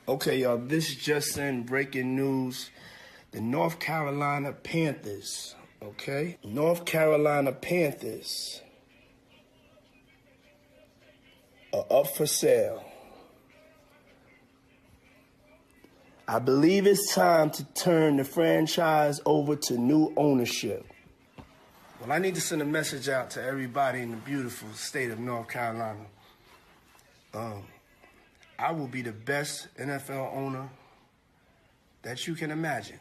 Okay, y'all, this just in breaking news. The North Carolina Panthers, okay? North Carolina Panthers are up for sale. I believe it's time to turn the franchise over to new ownership. Well, I need to send a message out to everybody in the beautiful state of North Carolina. I will be the best NFL owner that you can imagine.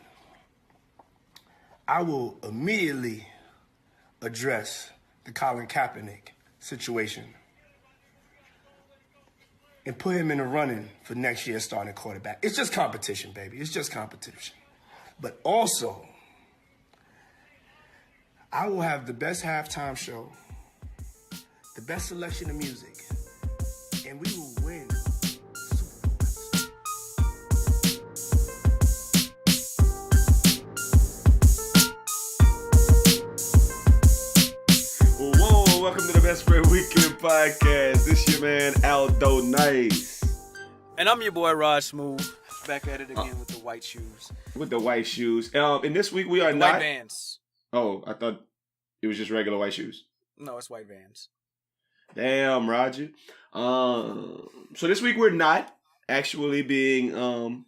I will immediately address the Colin Kaepernick situation and put him in the running for next year's starting quarterback. It's just competition, baby. It's just competition. But also, I will have the best halftime show, the best selection of music, and we will win. Welcome to the Best Friend Weekend Podcast. This your man Aldo NICE. And I'm your boy Rog Smuve. Back at it again with the white shoes. With the white shoes. And this week we are white not... White Vans. Oh, I thought it was just regular white shoes. No, it's white Vans. Damn, Roger. So this week we're not actually being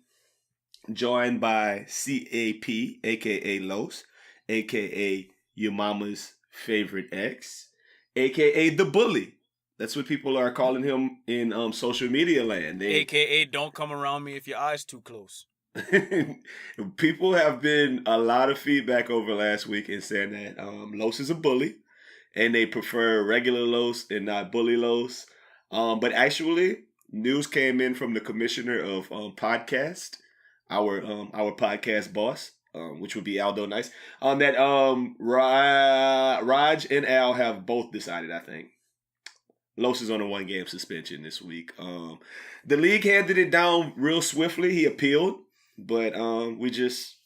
joined by CAP, a.k.a. Los, a.k.a. your mama's favorite ex, a.k.a. the bully. That's what people are calling him in social media land. A.k.a. don't come around me if your eyes too close. People have been a lot of feedback over last week in saying that Los is a bully and they prefer regular Los and not bully Los. But actually, news came in from the commissioner of podcast, our podcast boss, which would be Aldo NICE, that Raj and Al have both decided, I think. Los is on a 1-game suspension this week. The league handed it down real swiftly. He appealed, but we just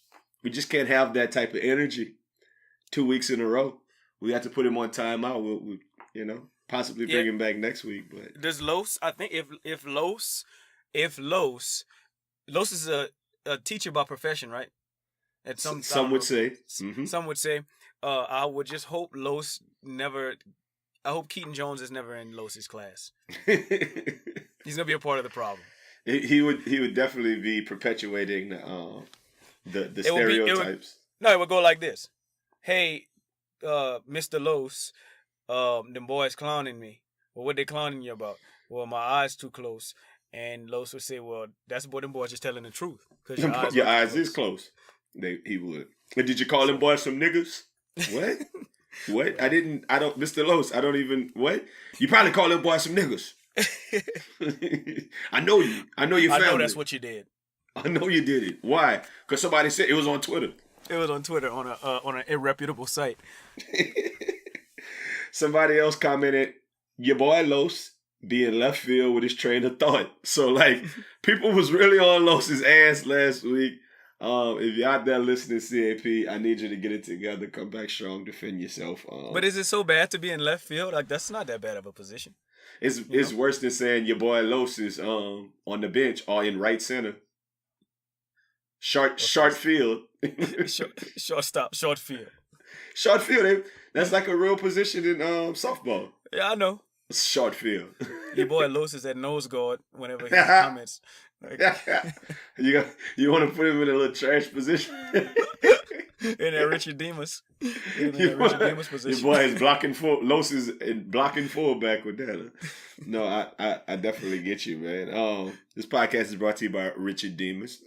can't have that type of energy 2 weeks in a row. We have to put him on timeout. We'll possibly bring him back next week. But does Los? I think if Los is a teacher by profession, right? At some would say. Mm-hmm. Some would say. I would just hope Los never. I hope Keaton Jones is never in Los's class. He's gonna be a part of the problem. He would definitely be perpetuating the stereotypes. It would go like this. Hey, Mr. Los, them boys clowning me. Well, what they clowning you about? Well, my eyes too close. And Los would say, well, that's what them boys just telling the truth. Cause your eyes is close. He would. And did you call them boys some niggas? What? What? Mr. Los, I don't even, what? You probably call them boys some niggas. I know you. I know your family. I know that's what you did. I know you did it. Why? Because somebody said it was on Twitter. It was on Twitter on an irreputable site. Somebody else commented, your boy Los be in left field with his train of thought. So people was really on Los's ass last week. If you're out there listening, CAP, I need you to get it together. Come back strong, defend yourself. But is it so bad to be in left field? That's not that bad of a position. It's worse than saying your boy Los is on the bench or in right center. Short field. Shortstop, short field. Short field. That's like a real position in softball. Yeah, I know. Short field. Your boy Los is at nose guard whenever he comments. You want to put him in a little trash position? In that Richard Demas. Richard Demas position. Your boy is blocking full. Los is blocking fullback with that. No, I definitely get you, man. This podcast is brought to you by Richard Demas.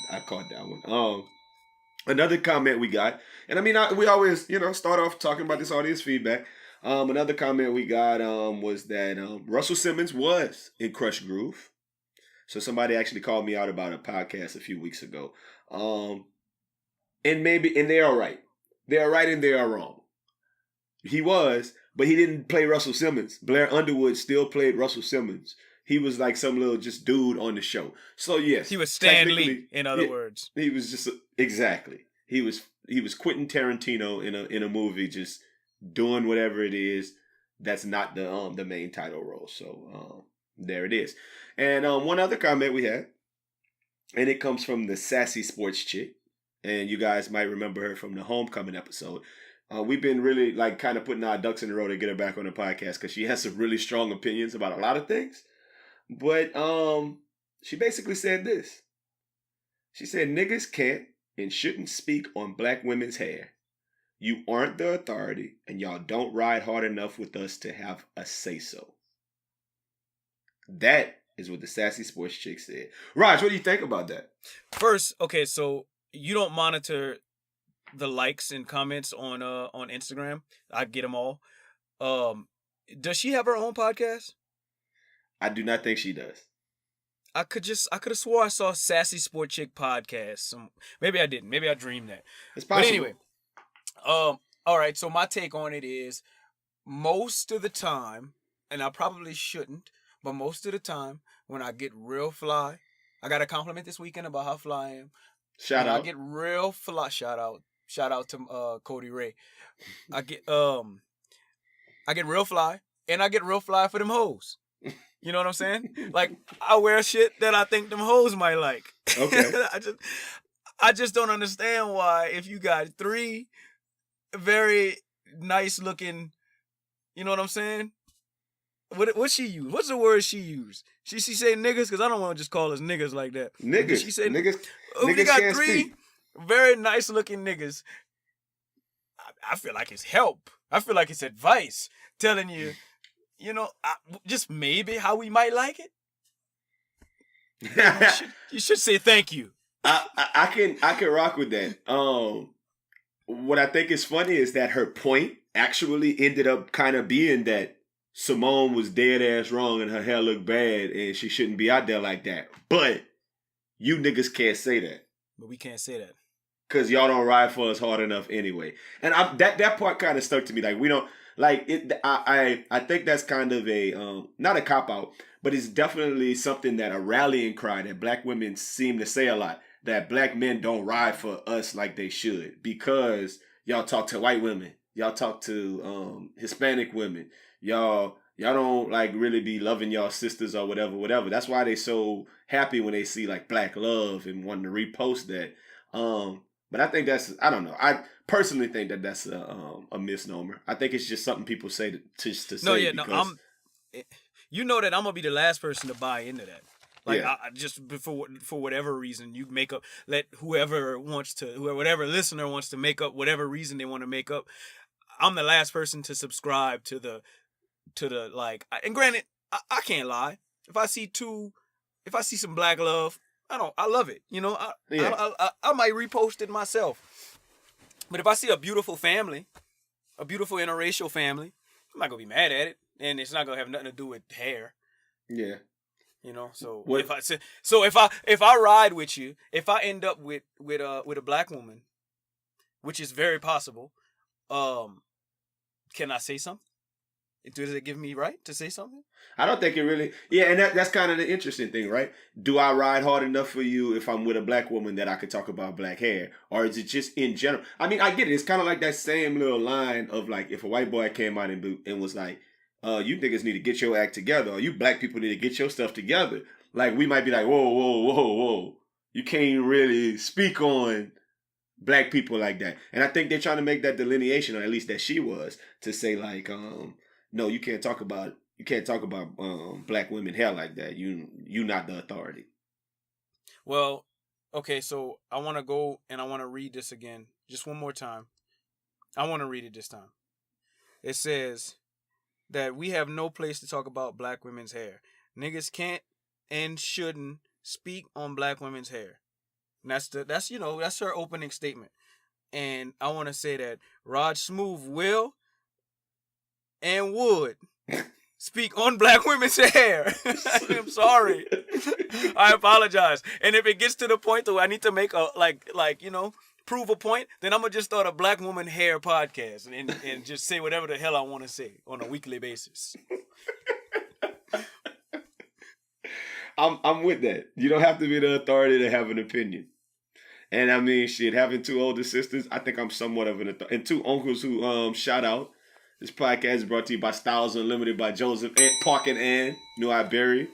I caught that one. Another comment we got, and we always start off talking about this audience feedback. Another comment we got was that Russell Simmons was in Krush Groove. So somebody actually called me out about a podcast a few weeks ago. And they are right. They are right and they are wrong. He was, but he didn't play Russell Simmons. Blair Underwood still played Russell Simmons. He was like some little just dude on the show. So yes. He was Stan Lee, in other words. He was just, exactly. He was Quentin Tarantino in a movie, just doing whatever it is that's not the main title role. So there it is. And one other comment we had And it comes from the sassy sports chick. And you guys might remember her from the homecoming episode. We've been really like kind of putting our ducks in a row to get her back on the podcast because she has some really strong opinions about a lot of things. But she basically said this. She said, niggas can't and shouldn't speak on black women's hair. You aren't the authority, and y'all don't ride hard enough with us to have a say-so. That is what the sassy sports chick said. Raj, what do you think about that? First, okay, so you don't monitor the likes and comments on Instagram. I get them all. Does she have her own podcast? I do not think she does. I could have swore I saw Sassy Sport Chick podcast. Maybe I didn't. Maybe I dreamed that. It's possible. But anyway, all right. So my take on it is, most of the time, and I probably shouldn't, but most of the time when I get real fly, I got a compliment this weekend about how fly I am. Shout out. I get real fly. Shout out to Cody Ray. I get real fly, and I get real fly for them hoes. You know what I'm saying? Like, I wear shit that I think them hoes might like. Okay. I just don't understand why, if you got 3 very nice looking, you know what I'm saying? What she use? What's the word she used? She say niggas, because I don't want to just call us niggas like that. Niggas. She said niggas. We Niggas got can't 3 speak. very nice looking niggas. I feel like it's help. I feel like it's advice telling you, you know, just maybe how we might like it. You should say thank you. I can rock with that. What I think is funny is that her point actually ended up kind of being that Simone was dead ass wrong and her hair looked bad and she shouldn't be out there like that. But you niggas can't say that. But we can't say that. Cause y'all don't ride for us hard enough anyway. And that part kind of stuck to me. Like, we don't like it. I think that's kind of a not a cop out, but it's definitely something that a rallying cry that black women seem to say a lot. That black men don't ride for us like they should because y'all talk to white women, y'all talk to Hispanic women, y'all don't like really be loving y'all sisters or whatever. That's why they so happy when they see like black love and wanting to repost that. But I think I don't know. I personally think that that's a misnomer. I think it's just something people say to say. No, yeah, because... You know that I'm gonna be the last person to buy into that. Like, yeah. I just for whatever reason you make up. Let whatever listener wants to make up whatever reason they want to make up. I'm the last person to subscribe to the like. And granted, I can't lie. If I see some black love, I love it. You know, I might repost it myself. But if I see a beautiful family, a beautiful interracial family, I'm not gonna be mad at it, and it's not gonna have nothing to do with hair. Yeah. You know, so what? if I ride with you, if I end up with a black woman, which is very possible, can I say something? Does it give me right to say something? I don't think it really. Yeah, and that's kind of the interesting thing, right? Do I ride hard enough for you if I'm with a black woman that I could talk about black hair, or is it just in general? I mean, I get it. It's kind of like that same little line of like if a white boy came out and was like, you niggas need to get your act together, or you black people need to get your stuff together. Like, we might be like, whoa. You can't really speak on black people like that. And I think they're trying to make that delineation, or at least that she was, to say like, no, you can't talk about black women hair like that. You not the authority. Well, okay, so I want to go and I want to read this again, just one more time. I want to read it this time. It says that we have no place to talk about black women's hair. Niggas can't and shouldn't speak on black women's hair. And that's her opening statement. And I want to say that Rog Smuve will and would speak on black women's hair. I'm sorry. I apologize. And if it gets to the point that I need to make a prove a point, then I'm gonna just start a black woman hair podcast and just say whatever the hell I want to say on a weekly basis. I'm with that. You don't have to be the authority to have an opinion. And I mean, shit, having 2 older sisters, I think I'm somewhat of an authority. And 2 uncles who shout out. This podcast is brought to you by Styles Unlimited by Joseph Park and Ann, New Iberia.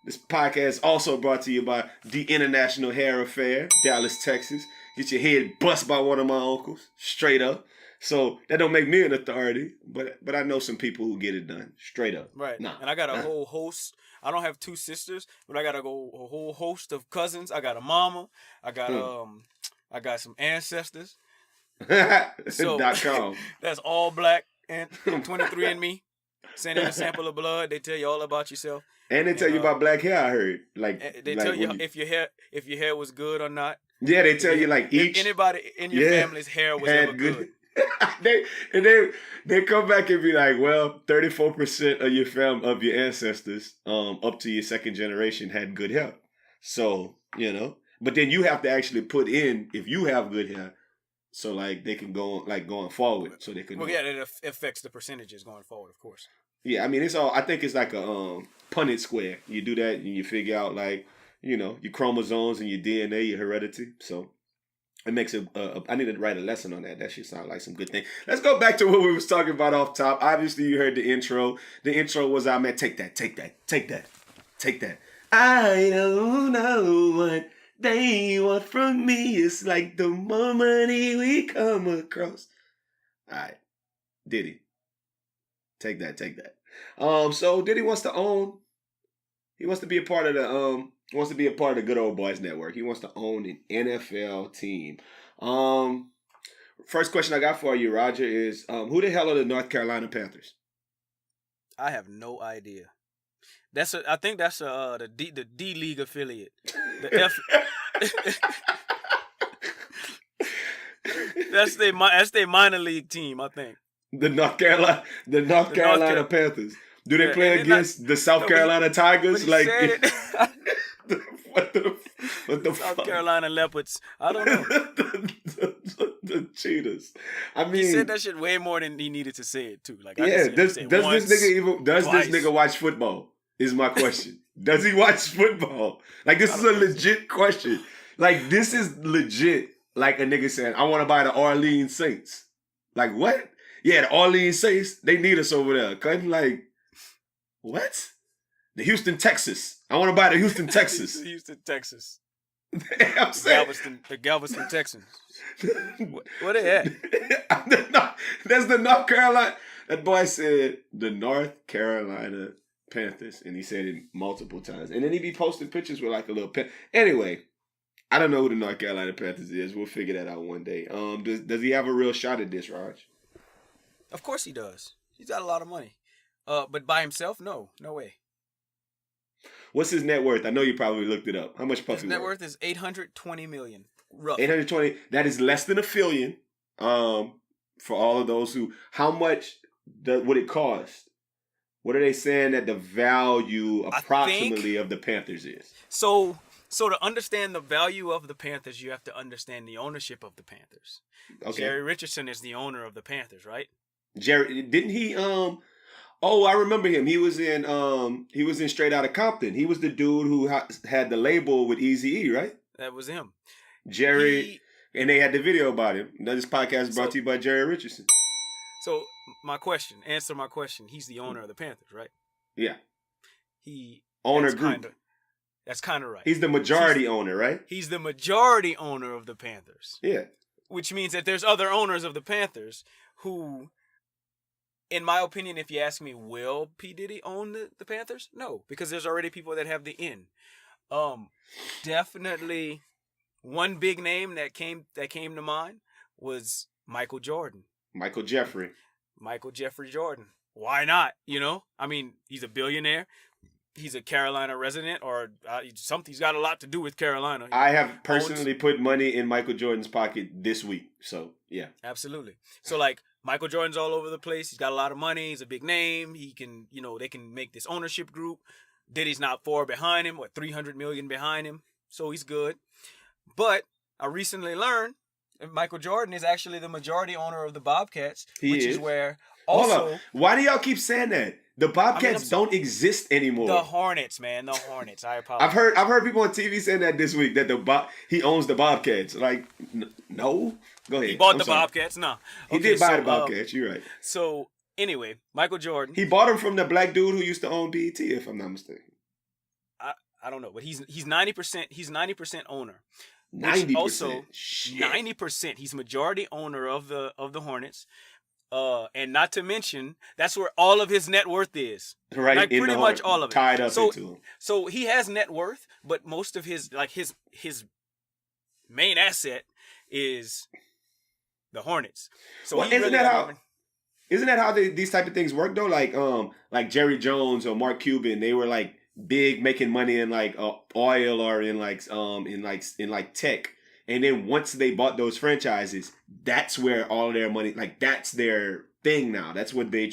This podcast also brought to you by the International Hair Affair, Dallas, Texas. Get your head bust by one of my uncles, straight up. So that don't make me an authority, but I know some people who get it done, straight up. Right. Nah. And I got a whole host. I don't have 2 sisters, but I got a whole host of cousins. I got a mama. I got some ancestors. So .com. that's all black and 23andMe. Send in a sample of blood. They tell you all about yourself. And they tell you about black hair, I heard. Like they tell you if your hair was good or not. Yeah, they tell you like each if anybody in your family's hair was ever good. they come back and be like, well, 34% of your ancestors, up to your second generation had good hair. So, but then you have to actually put in if you have good hair. So like they can go like going forward, so they can. Well, yeah, it affects the percentages going forward, of course. Yeah, I mean it's all. I think it's like a Punnett square. You do that and you figure out like your chromosomes and your DNA, your heredity. So it makes it. I need to write a lesson on that. That should sound like some good thing. Let's go back to what we was talking about off top. Obviously, you heard the intro. The intro was our man. Take that. Take that. Take that. Take that. I don't know what they want from me. It's like the more money we come across. All right, Diddy. Take that. Take that. So Diddy wants to own. He wants to be a part of the wants to be a part of the Good Old Boys Network. He wants to own an NFL team. First question I got for you, Roger, is who the hell are the North Carolina Panthers? I have no idea. I think that's the D League affiliate. The F. That's their minor league team, I think. The North Carolina Panthers. Do they play against the South Carolina Tigers? Like what the South fuck? Carolina Leopards. I don't know. the Cheetahs. I mean, he said that shit way more than he needed to say it too. Like, does this nigga watch football? Is my question. Does he watch football? Like, this is a legit question. Like, this is legit. Like a nigga saying, I want to buy the Orleans Saints. Like, what? Yeah, the Orleans Saints, they need us over there. Cutting like, what? The Houston, Texas. I want to buy the Houston, Texas. Houston, Texas. I'm saying. The Galveston Texans. Where they at? That's the North Carolina. That boy said the North Carolina Panthers, and he said it multiple times. And then he be posting pictures with like a little pen. Anyway, I don't know who the North Carolina Panthers is. We'll figure that out one day. Does he have a real shot at this, Raj? Of course he does. He's got a lot of money. But by himself, no way. What's his net worth? I know you probably looked it up. How much Puffy His net worth is $820 million. Rough. 820. That is less than $1 billion. For all of those who, how much would it cost? What are they saying that the value approximately of the Panthers is? So to understand the value of the Panthers, you have to understand the ownership of the Panthers. Okay. Jerry Richardson is the owner of the Panthers, right? Jerry, didn't he? Oh, I remember him. He was in Straight Outta Compton. He was the dude who had the label with Eazy-E, right? That was him. Jerry, and they had the video about him. Now, this podcast is brought to you by Jerry Richardson. So, answer my question. He's the owner of the Panthers, right? Yeah. Owner group. That's kind of right. He's the majority owner, right? He's the majority owner of the Panthers. Yeah. Which means that there's other owners of the Panthers who, in my opinion, if you ask me, will P. Diddy own the Panthers? No, because there's already people that have the in. Definitely one big name that came to mind was Michael Jordan. Michael Jeffrey Jordan. Why not? I mean, he's a billionaire. He's a Carolina resident, or he's got a lot to do with Carolina. I have personally put money in Michael Jordan's pocket this week. So, yeah. Absolutely. So, like, Michael Jordan's all over the place. He's got a lot of money. He's a big name. He can, they can make this ownership group. Diddy's not far behind him, or $300 million behind him. So, he's good. But I recently learned that Michael Jordan is actually the majority owner of the Bobcats, which is where also... Hold on. Why do y'all keep saying that? The Bobcats don't exist anymore. The Hornets, man. The Hornets. I apologize. I've heard people on TV saying that this week, that he owns the Bobcats. Like, no. Go ahead. He bought the Bobcats? No. He did buy the Bobcats. You're right. So, anyway, Michael Jordan. He bought them from the black dude who used to own BET, if I'm not mistaken. I don't know, but he's 90%. He's 90% owner. 90%. Also, 90%. He's majority owner of the Hornets. And not to mention, that's where all of his net worth is. Right, like pretty much all of it. Tied up into him. So he has net worth, but most of his his main asset is the Hornets. So well, isn't that how these type of things work though? Like Jerry Jones or Mark Cuban, they were like big making money in like oil or in tech. And then once they bought those franchises, that's where all their money, like that's their thing now. That's what they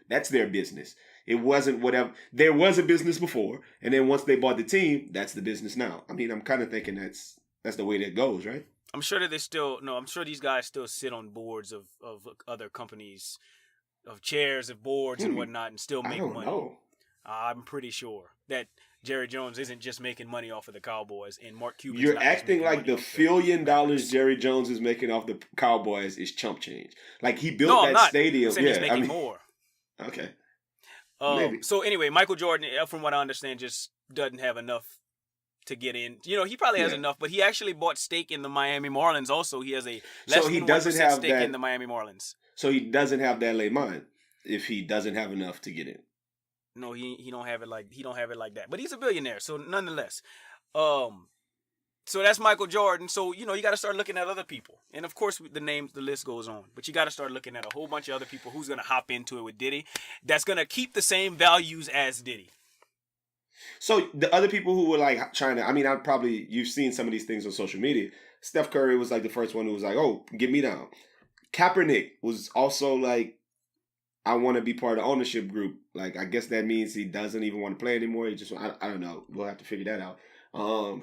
that's their business. It wasn't whatever. There was a business before. And then once they bought the team, that's the business now. I mean, I'm kind of thinking that's the way that goes, right? I'm sure that I'm sure these guys still sit on boards of other companies, of chairs, of boards and whatnot, and still make money. Know. I'm pretty sure that Jerry Jones isn't just making money off of the Cowboys, and Mark Cuban. You're acting like the $1 billion Jerry Jones is making off the Cowboys is chump change. Like he built stadium. I'm saying he's making more. Okay. So anyway, Michael Jordan, from what I understand, just doesn't have enough to get in. You know, he probably has enough, but he actually bought stake in the Miami Marlins. Also, he has a less than 1% stake in the Miami Marlins. So he doesn't have that late mind if he doesn't have enough to get in. No, he don't have it like that. But he's a billionaire, so nonetheless. So that's Michael Jordan. So, you know, you got to start looking at other people. And of course, the list goes on. But you got to start looking at a whole bunch of other people who's going to hop into it with Diddy. That's going to keep the same values as Diddy. So the other people who were like trying to, I mean, you've seen some of these things on social media. Steph Curry was like the first one who was like, oh, get me down. Kaepernick was also like, I want to be part of the ownership group. Like, I guess that means he doesn't even want to play anymore. He just, I don't know. We'll have to figure that out.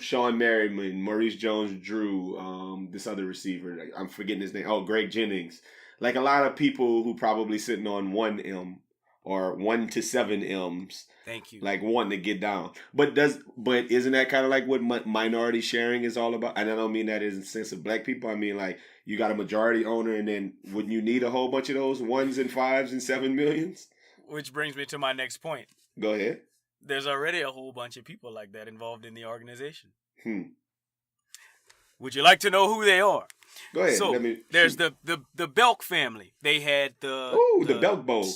Sean Merriman, Maurice Jones-Drew, this other receiver, I'm forgetting his name. Oh, Greg Jennings. Like a lot of people who probably sitting on 1 M or 1 to 7 M's. Thank you. Like wanting to get down. But isn't that kind of like what minority sharing is all about? And I don't mean that in the sense of black people. I mean like you got a majority owner and then wouldn't you need a whole bunch of those 1s and 5s and 7 millions? Which brings me to my next point. Go ahead. There's already a whole bunch of people like that involved in the organization. Would you like to know who they are? Go ahead. So there's the Belk family. They had the Belk Bowl.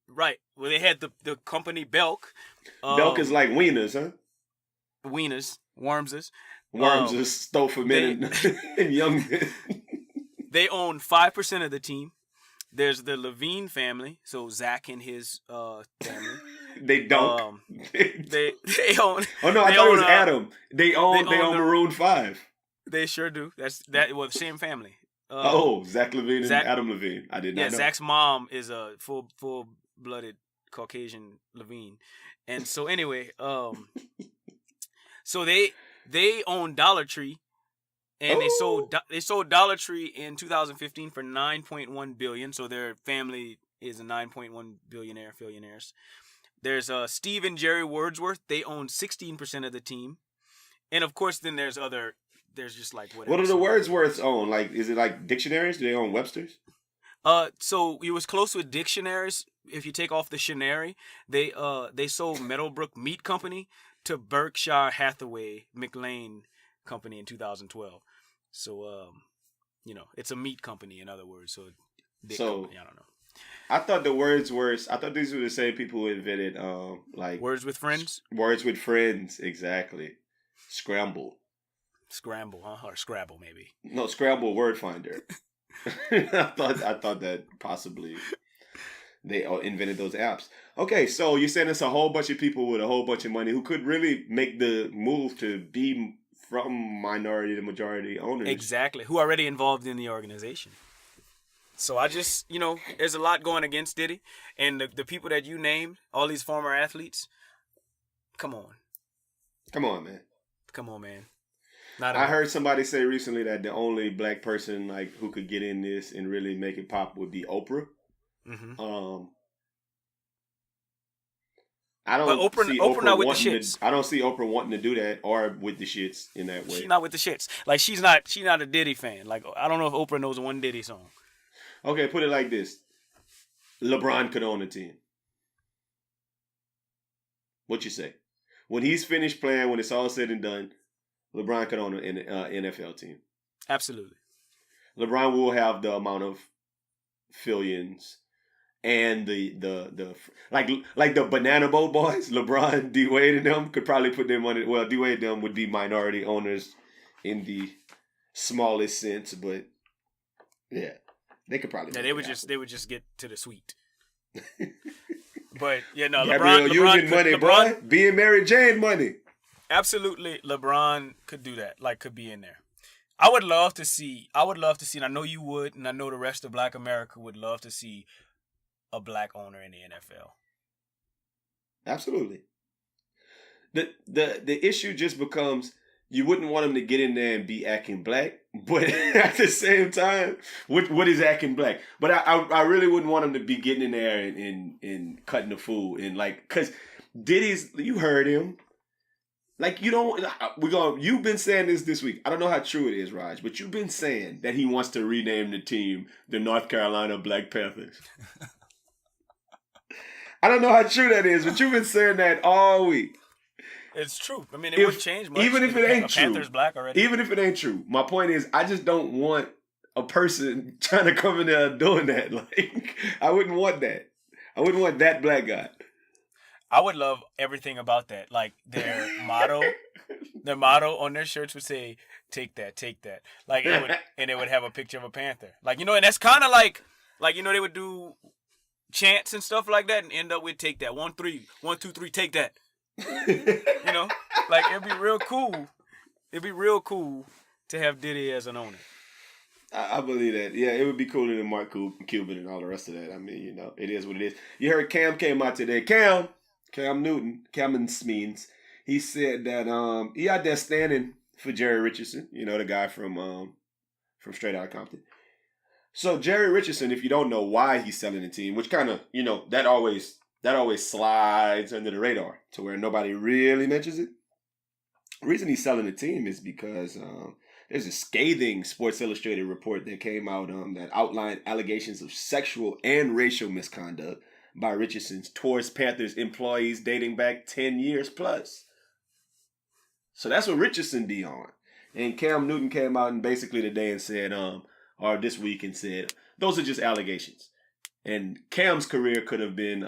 Right. Well, they had the company Belk. Belk is like wieners, huh? Wieners, Wormses. Wormses, stole for men and young men. They own 5% of the team. There's the Levine family, so Zach and his family. They don't. They own. Oh no, I thought it was Adam. They own Maroon 5. They sure do. That's the same family. Zach Levine and Adam Levine. I did not know. Yeah, Zach's mom is a full-blooded Caucasian Levine, and so anyway, so they own Dollar Tree. And they sold Dollar Tree in 2015 for $9.1 billion. So their family is a $9.1 billionaires. There's Steve and Jerry Wordsworth. They own 16% of the team. And of course, then there's just like whatever. What do the Wordsworths own? Like, is it like dictionaries? Do they own Webster's? So it was close with dictionaries. If you take off the Shinary, they sold Meadowbrook Meat Company to Berkshire Hathaway McLean Company in 2012. So it's a meat company, in other words. Company, I don't know. I thought these were the same people who invented like Words with Friends. Words with Friends, exactly. Scramble, huh? Or Scrabble, maybe. No, Scramble Word Finder. I thought that possibly they invented those apps. Okay, so you're saying it's a whole bunch of people with a whole bunch of money who could really make the move to be from minority to majority owners. Exactly. Who are already involved in the organization. So I just, there's a lot going against Diddy. And the people that you named, all these former athletes, come on. Come on, man. I heard somebody say recently that the only black person like who could get in this and really make it pop would be Oprah. Mm-hmm. I don't see Oprah not with the shits. I don't see Oprah wanting to do that or with the shits in that way. She's not with the shits. Like she's not a Diddy fan. Like I don't know if Oprah knows one Diddy song. Okay, put it like this: LeBron could own a team. What you say? when he's finished playing, when it's all said and done, LeBron could own an NFL team. Absolutely. LeBron will have the amount of billions and the like the Banana Boat boys, LeBron, D Wade, and them could probably put their money. Well, D Wade and them would be minority owners in the smallest sense, but yeah, they could probably. Yeah, they would just get to the suite. But yeah, no, Gabrielle Union money, boy. Being Mary Jane money. Absolutely, LeBron could do that. Like, could be in there. I would love to see, and I know you would, and I know the rest of Black America would love to see a black owner in the NFL. Absolutely. The issue just becomes you wouldn't want him to get in there and be acting black, but at the same time, what is acting black? But I really wouldn't want him to be getting in there and cutting the fool and like, cause Diddy's, you heard him. Like, you've been saying this week. I don't know how true it is, Raj, but you've been saying that he wants to rename the team the North Carolina Black Panthers. I don't know how true that is, but you've been saying that all week. It's true. I mean, it wouldn't change much. Even if it ain't true. Panthers black already. Even if it ain't true. My point is, I just don't want a person trying to come in there doing that. Like, I wouldn't want that. I wouldn't want that black guy. I would love everything about that. Like, their motto on their shirts would say, "Take that, take that." Like, it would have a picture of a panther. Like, and that's kind of like, they would do chants and stuff like that and end up with "Take that." 1, 3, 1, 2, 3, take that. Like, it'd be real cool. It'd be real cool to have Diddy as an owner. I believe that. Yeah, it would be cooler than Mark Cuban and all the rest of that. I mean, it is what it is. You heard Cam came out today. Cam Newton, Cameron's means. He said that he out there standing for Jerry Richardson, the guy from Straight Outta Compton. So Jerry Richardson, if you don't know why he's selling the team, which kind of, that always slides under the radar to where nobody really mentions it. The reason he's selling the team is because there's a scathing Sports Illustrated report that came out that outlined allegations of sexual and racial misconduct by Richardson towards Panthers employees dating back 10 years plus. So that's what Richardson be on. And Cam Newton came out and basically today and said, or this week and said, those are just allegations. And Cam's career could have been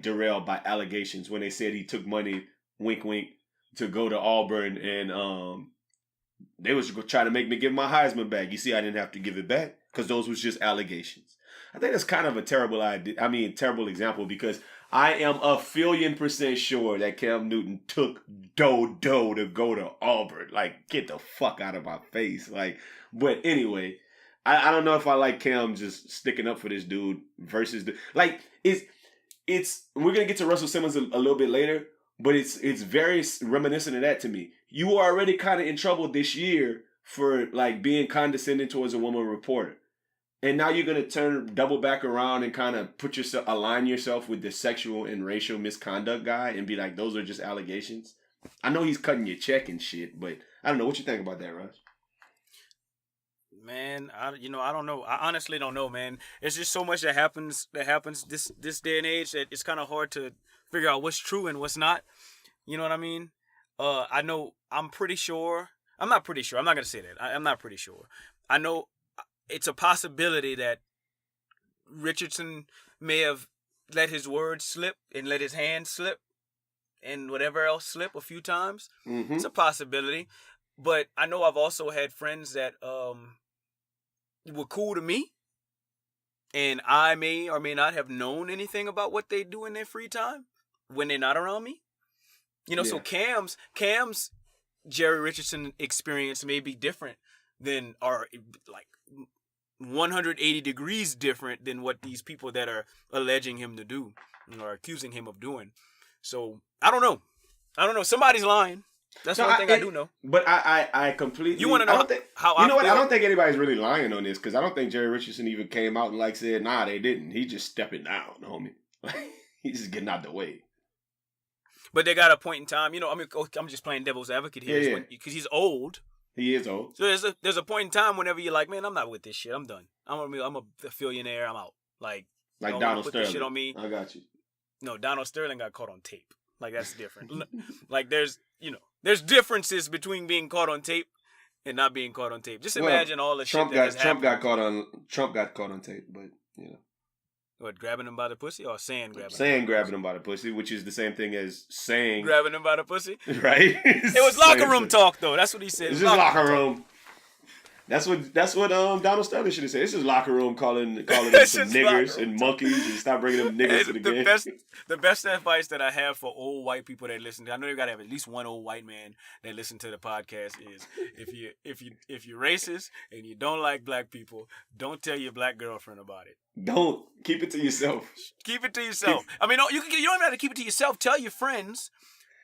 derailed by allegations when they said he took money, wink wink, to go to Auburn and they was trying to make me give my Heisman back. You see, I didn't have to give it back because those was just allegations. I think that's kind of a terrible idea. I mean, terrible example because I am 1,000,000% sure that Cam Newton took dough to go to Auburn. Like, get the fuck out of my face. Like, but anyway, I don't know if I like Cam just sticking up for this dude versus it's we're gonna get to Russell Simmons a little bit later, but it's very reminiscent of that to me. You were already kind of in trouble this year for like being condescending towards a woman reporter. And now you're going to double back around and kind of align yourself with the sexual and racial misconduct guy and be like, those are just allegations. I know he's cutting your check and shit, but I don't know. What you think about that, Russ? Man, I don't know. I honestly don't know, man. It's just so much that happens this day and age that it's kind of hard to figure out what's true and what's not. You know what I mean? I'm not pretty sure. I'm not going to say that. I'm not pretty sure. I know it's a possibility that Richardson may have let his words slip and let his hand slip and whatever else slip a few times. Mm-hmm. It's a possibility. But I know I've also had friends that were cool to me, and I may or may not have known anything about what they do in their free time when they're not around me. So Cam's Jerry Richardson experience may be different than, or like 180 degrees different than what these people that are alleging him to do or accusing him of doing. So I don't know. Somebody's lying. That's one thing I do know. But I completely. You want to know how I feel? I don't think anybody's really lying on this because I don't think Jerry Richardson even came out and said, nah, they didn't. He just stepping down, homie. He's just getting out the way. But they got a point in time. I'm just playing devil's advocate here because he's old. He is old. So there's a point in time whenever you're like, man, I'm not with this shit. I'm done. I'm a billionaire. I'm out. Like Donald Sterling. This shit on me. I got you. No, Donald Sterling got caught on tape. Like that's different. Like there's differences between being caught on tape and not being caught on tape. Just imagine all the shit that has happened. Trump got caught on tape, but you know. What, grabbing him by the pussy or saying grabbing grabbing him by the pussy, which is the same thing as saying grabbing him by the pussy? Right? It was locker room talk though. That's what he said. It's just locker room. That's what Donald Sterling should have said. This is locker room calling them some niggers and monkeys and stop bringing them niggers to the game. The best advice that I have for old white people that listen, I know you gotta have at least one old white man that listen to the podcast, is if you're racist and you don't like black people, don't tell your black girlfriend about it. Don't. Keep it to yourself. Keep it to yourself. I mean, you don't even have to keep it to yourself. Tell your friends,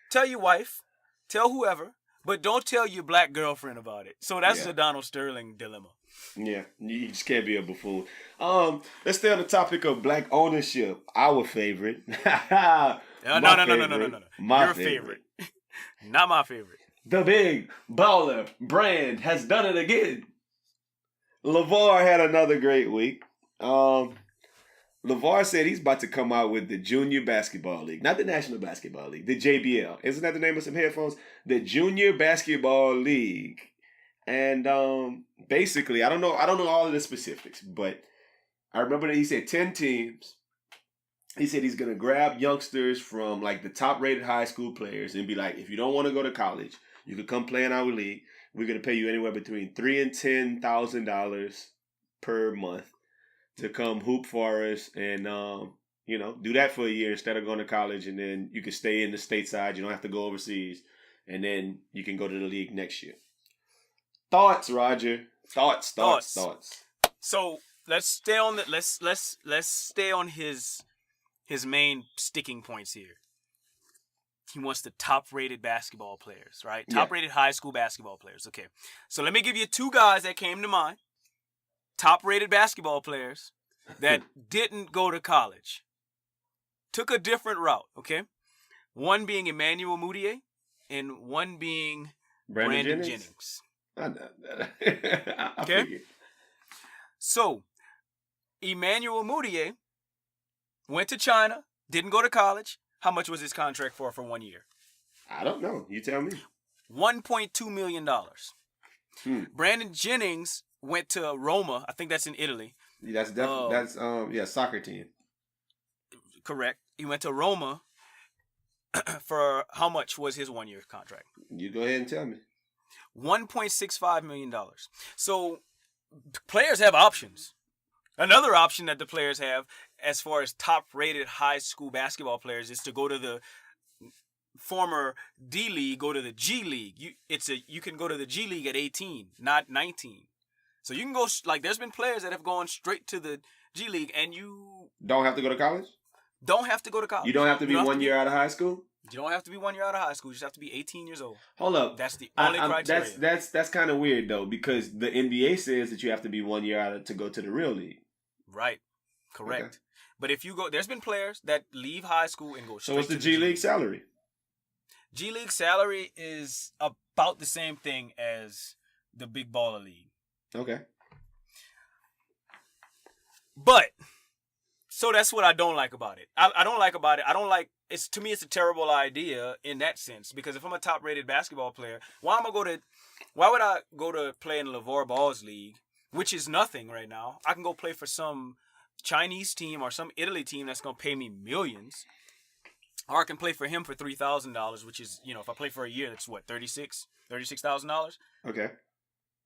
tell your wife, tell whoever. But don't tell your black girlfriend about it. So that's the Donald Sterling dilemma. Yeah, you just can't be a buffoon. Let's stay on the topic of black ownership. Our favorite. No. My Your favorite. Not my favorite. The big baller brand has done it again. Lavar had another great week. Lavar said he's about to come out with the Junior Basketball League. Not the National Basketball League, the JBL. Isn't that the name of some headphones? The Junior Basketball League. And basically, I don't know all of the specifics, but I remember that he said 10 teams. He said he's going to grab youngsters from like the top-rated high school players and be like, if you don't want to go to college, you could come play in our league. We're going to pay you anywhere between $3,000 and $10,000 per month to come hoop for us and, do that for a year instead of going to college. And then you can stay in the stateside. You don't have to go overseas. And then you can go to the league next year. Thoughts, Roger? Thoughts. So let's stay on let's stay on his main sticking points here. He wants the top-rated basketball players, right? Yeah. Top-rated high school basketball players. Okay. So let me give you two guys that came to mind. Top-rated basketball players that didn't go to college. Took a different route, okay? One being Emmanuel Mudiay and one being Brandon Jennings. Okay? Figured. So, Emmanuel Mudiay went to China, didn't go to college. How much was his contract for 1 year? I don't know. You tell me. $1.2 million. Brandon Jennings went to Roma. I think that's in Italy. That's definitely soccer team. Correct. He went to Roma for how much was his 1 year contract? You go ahead and tell me. $1.65 million. So players have options. Another option that the players have as far as top-rated high school basketball players is to go to the former D League, go to the G League. You can go to the G League at 18, not 19. So you can go, like, there's been players that have gone straight to the G League and you don't have to go to college? Don't have to go to college. You don't have to be 1 year out of high school? You don't have to be 1 year out of high school. You just have to be 18 years old. Hold up. That's the only criteria. That's kind of weird, though, because the NBA says that you have to be 1 year out to go to the real league. Right. Correct. Okay. But if you go, there's been players that leave high school and go straight to the G League salary? G League salary is about the same thing as the Big Baller League. Okay. But, so that's what I don't like about it. I don't like about it. I don't like, to me, it's a terrible idea in that sense. Because if I'm a top-rated basketball player, why would I go to play in LeVar Ball's league, which is nothing right now? I can go play for some Chinese team or some Italy team that's going to pay me millions. Or I can play for him for $3,000, which is, if I play for a year, that's what, $36,000? Okay.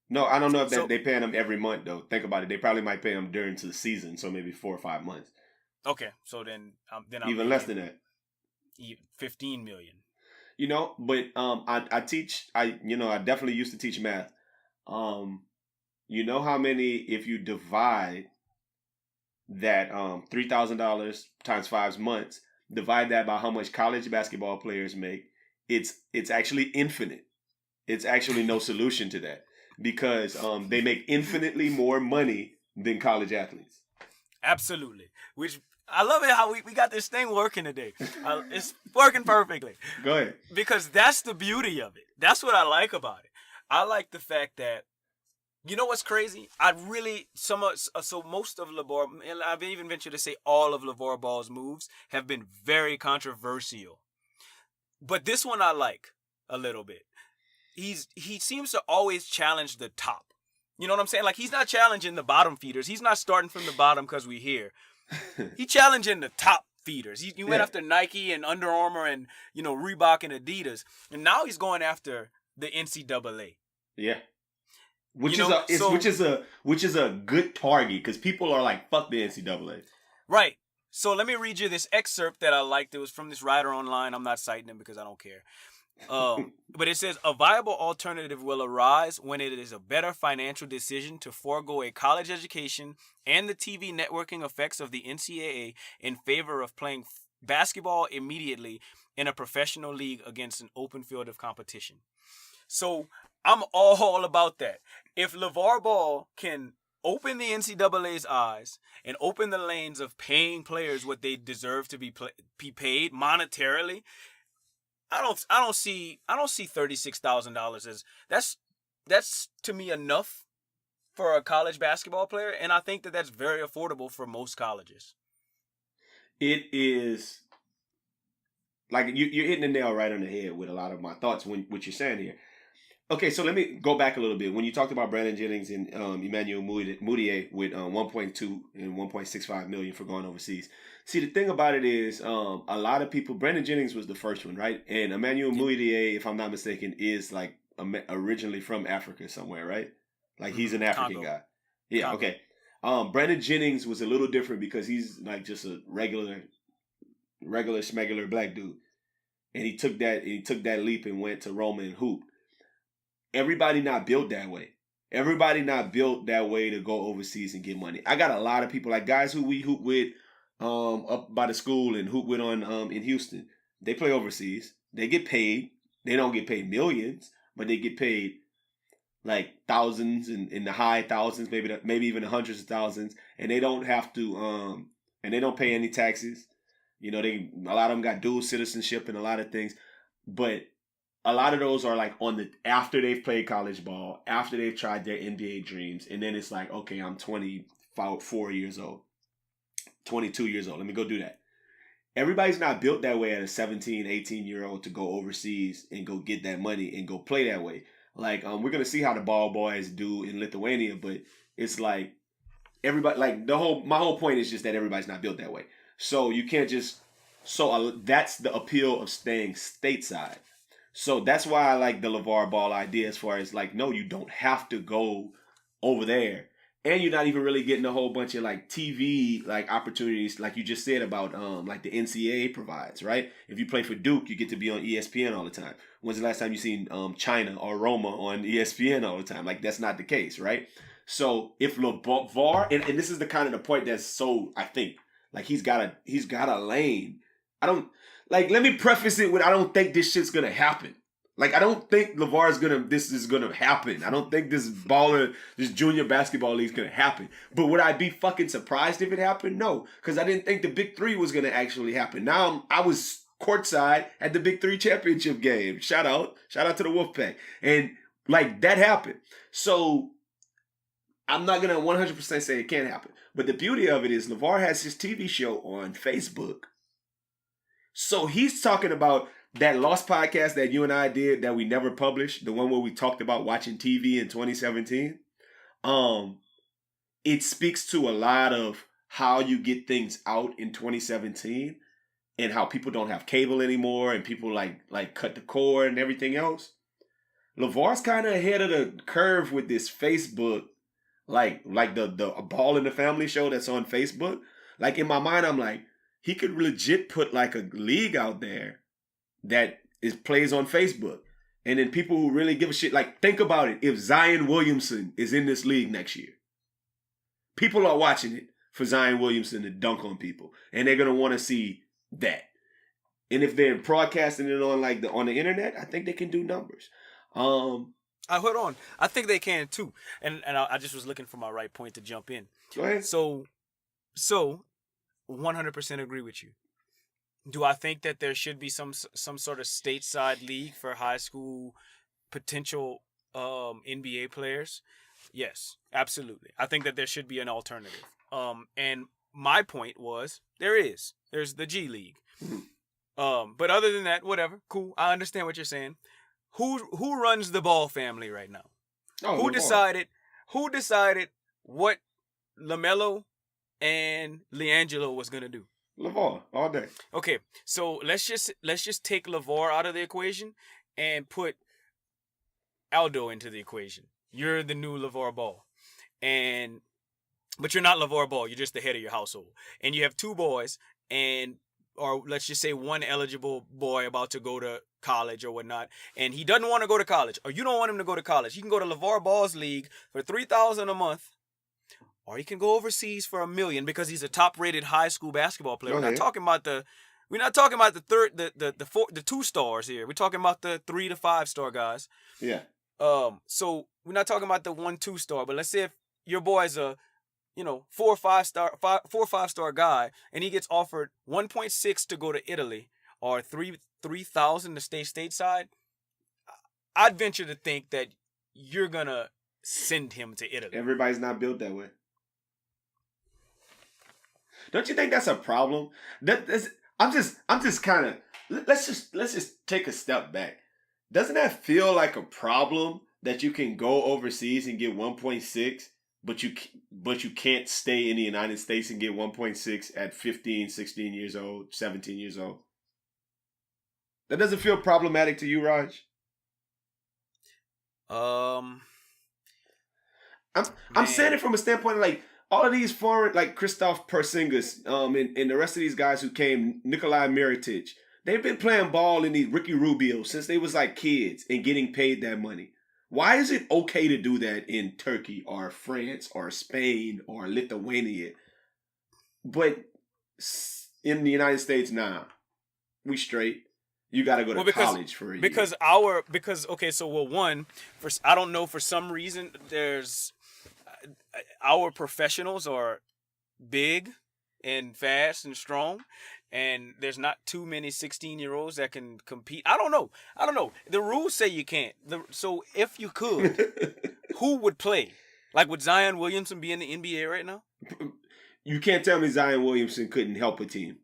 No, I don't know if they paying him every month, though. Think about it. They probably might pay him during the season, so maybe 4 or 5 months. Okay, so then I'm even less than that. $15 million. But I teach. I definitely used to teach math. You know how many, if you divide that $3,000 times 5 months, divide that by how much college basketball players make, it's actually infinite. It's actually no solution to that. Because they make infinitely more money than college athletes. Absolutely. Which, I love it how we got this thing working today. It's working perfectly. Go ahead. Because that's the beauty of it. That's what I like about it. I like the fact that, you know what's crazy? So most of LeVar, and I've even ventured to say all of LeVar Ball's moves have been very controversial. But this one I like a little bit. He seems to always challenge the top. You know what I'm saying? Like, he's not challenging the bottom feeders. He's not starting from the bottom because we here. He challenging the top feeders. He went after Nike and Under Armour and, Reebok and Adidas. And now he's going after the NCAA. Yeah. Which is a good target because people are like, fuck the NCAA. Right. So let me read you this excerpt that I liked. It was from this writer online. I'm not citing him because I don't care. But it says, a viable alternative will arise when it is a better financial decision to forego a college education and the TV networking effects of the NCAA in favor of playing basketball immediately in a professional league against an open field of competition. So I'm all about that. If LeVar Ball can open the NCAA's eyes and open the lanes of paying players what they deserve to be paid monetarily, I don't see $36,000 as that's to me enough for a college basketball player, and I think that that's very affordable for most colleges. It is like you're hitting the nail right on the head with a lot of my thoughts when what you're saying here. Okay, so let me go back a little bit. When you talked about Brandon Jennings and Emmanuel Mudiay with 1.2 and 1.65 million for going overseas. See, the thing about it is a lot of people, Brandon Jennings was the first one, right? And Emmanuel Mudiay, if I'm not mistaken, is like originally from Africa somewhere, right? Like he's an African Congo. guy. Yeah, Congo. Okay. Brandon Jennings was a little different because he's like just a regular smegular black dude. And he took that leap and went to Roma and hooped. Everybody not built that way. Everybody not built that way to go overseas and get money. I got a lot of people, like guys who we hoop with up by the school and hoop with on in Houston. They play overseas. They get paid. They don't get paid millions, but they get paid like thousands and in the high thousands, maybe even the hundreds of thousands, and they don't have to and they don't pay any taxes. A lot of them got dual citizenship and a lot of things, but a lot of those are like after they've played college ball, after they've tried their NBA dreams, and then it's like, okay, I'm 24 years old, 22 years old. Let me go do that. Everybody's not built that way at a 17, 18-year-old to go overseas and go get that money and go play that way. Like, we're going to see how the ball boys do in Lithuania, but it's like everybody, like my whole point is just that everybody's not built that way. So you can't just, that's the appeal of staying stateside. So that's why I like the LeVar Ball idea as far as like, no, you don't have to go over there. And you're not even really getting a whole bunch of like TV like opportunities like you just said about like the NCAA provides, right? If you play for Duke, you get to be on ESPN all the time. When's the last time you seen China or Roma on ESPN all the time? Like that's not the case, right? So if LeVar, and this is the kind of the point that's so, I think, like he's got a lane. Let me preface it with, I don't think this shit's gonna happen. Like, I don't think this is gonna happen. I don't think this junior basketball league's gonna happen. But would I be fucking surprised if it happened? No, because I didn't think the Big Three was gonna actually happen. Now I was courtside at the Big Three championship game. Shout out to the Wolfpack, and like that happened. So I'm not gonna 100% say it can't happen. But the beauty of it is LeVar has his TV show on Facebook. So he's talking about that Lost podcast that you and I did that we never published, the one where we talked about watching TV in 2017. It speaks to a lot of how you get things out in 2017 and how people don't have cable anymore and people like cut the cord and everything else. LeVar's kind of ahead of the curve with this Facebook, like the Ball in the Family show that's on Facebook. Like in my mind, I'm like, he could legit put like a league out there that plays on Facebook. And then people who really give a shit, like think about it. If Zion Williamson is in this league next year, people are watching it for Zion Williamson to dunk on people. And they're going to want to see that. And if they're broadcasting it on on the internet, I think they can do numbers. Hold on. I think they can too. And I just was looking for my right point to jump in. Go ahead. So 100% agree with you. Do I think that there should be some sort of stateside league for high school potential NBA players? Yes, absolutely. I think that there should be an alternative. And my point was there's the G League. But other than that, whatever. Cool. I understand what you're saying. Who runs the Ball family right now? Oh, Who Lavar. decided? Who decided what LaMelo and LiAngelo was gonna do? Lavar all day. Okay, so let's just take Lavar out of the equation and put Aldo into the equation. You're the new LaVar Ball, but you're not LaVar Ball. You're just the head of your household, and you have two boys, or let's just say one eligible boy about to go to college or whatnot, and he doesn't want to go to college, or you don't want him to go to college. He can go to LaVar Ball's league for $3,000 a month, or he can go overseas for $1 million because he's a top-rated high school basketball player. We're not talking about the the 2 stars here. We're talking about the 3 to 5 star guys. Yeah. So we're not talking about the 1-2 star, but let's say if your boy's a 4 or 5 star guy, and he gets offered 1.6 to go to Italy or 3,000 to stay stateside, I'd venture to think that you're gonna send him to Italy. Everybody's not built that way. Don't you think that's a problem? I'm just kind of let's just take a step back. Doesn't that feel like a problem that you can go overseas and get 1.6, but you can't stay in the United States and get 1.6 at 15, 16 years old, 17 years old? That doesn't feel problematic to you, Raj? Man. I'm saying it from a standpoint of like all of these foreign, like Kristaps Porzingis, and the rest of these guys who came, Nikolai Mirotic, they've been playing ball in these Ricky Rubio since they was like kids and getting paid that money. Why is it okay to do that in Turkey or France or Spain or Lithuania, but in the United States, nah, we straight. You got to go to college for a year. I don't know, for some reason there's our professionals are big and fast and strong, and there's not too many 16-year-olds that can compete. I don't know. The rules say you can't. So if you could, who would play? Like, would Zion Williamson be in the NBA right now? You can't tell me Zion Williamson couldn't help a team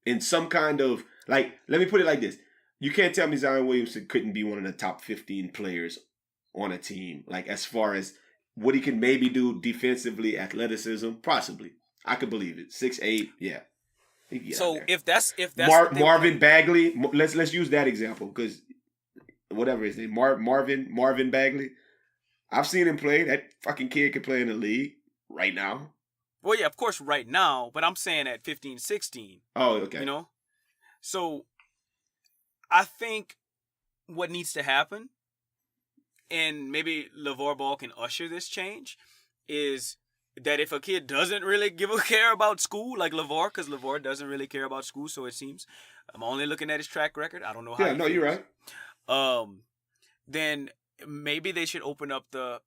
in some kind of, like, let me put it like this. You can't tell me Zion Williamson couldn't be one of the top 15 players on a team. Like, as far as what he can maybe do defensively, athleticism, possibly. I could believe it. 6'8", yeah. So if that's Marvin Bagley, let's use that example, because whatever his name, Marvin Bagley. I've seen him play. That fucking kid can play in the league right now. Well, yeah, of course, right now, but I'm saying at 15, 16. Oh, okay. So I think what needs to happen, and maybe LaVar Ball can usher this change, is that if a kid doesn't really give a care about school, like LaVar, because LaVar doesn't really care about school, so it seems. I'm only looking at his track record. I don't know how. Yeah, no, you're right. Then maybe they should open up the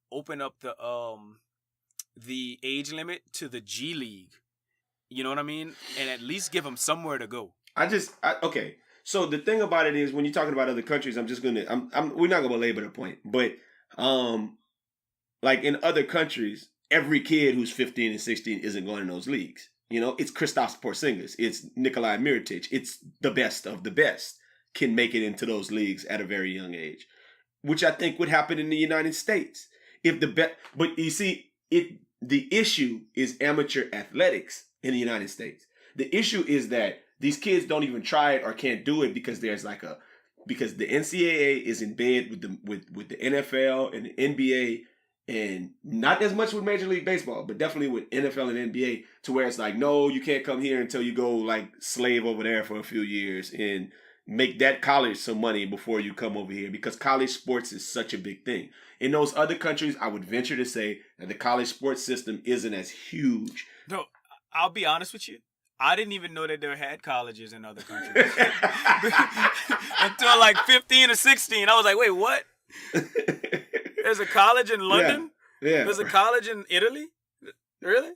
age limit to the G League. You know what I mean? And at least give them somewhere to go. Okay. So the thing about it is, when you're talking about other countries, we're not gonna belabor the point, but like in other countries, every kid who's 15 and 16 isn't going in those leagues. It's Kristaps Porzingis, it's Nikolai Mirotic, it's the best of the best can make it into those leagues at a very young age, which I think would happen in the United States but you see, the issue is amateur athletics in the United States. The issue is that these kids don't even try it or can't do it because because the NCAA is in bed with the NFL and the NBA, and not as much with Major League Baseball, but definitely with NFL and NBA, to where it's like, no, you can't come here until you go like slave over there for a few years and make that college some money before you come over here, because college sports is such a big thing. In those other countries, I would venture to say that the college sports system isn't as huge. No, I'll be honest with you. I didn't even know that there had colleges in other countries. Until like 15 or 16. I was like, wait, what? There's a college in London? Yeah. There's a college in Italy? Really?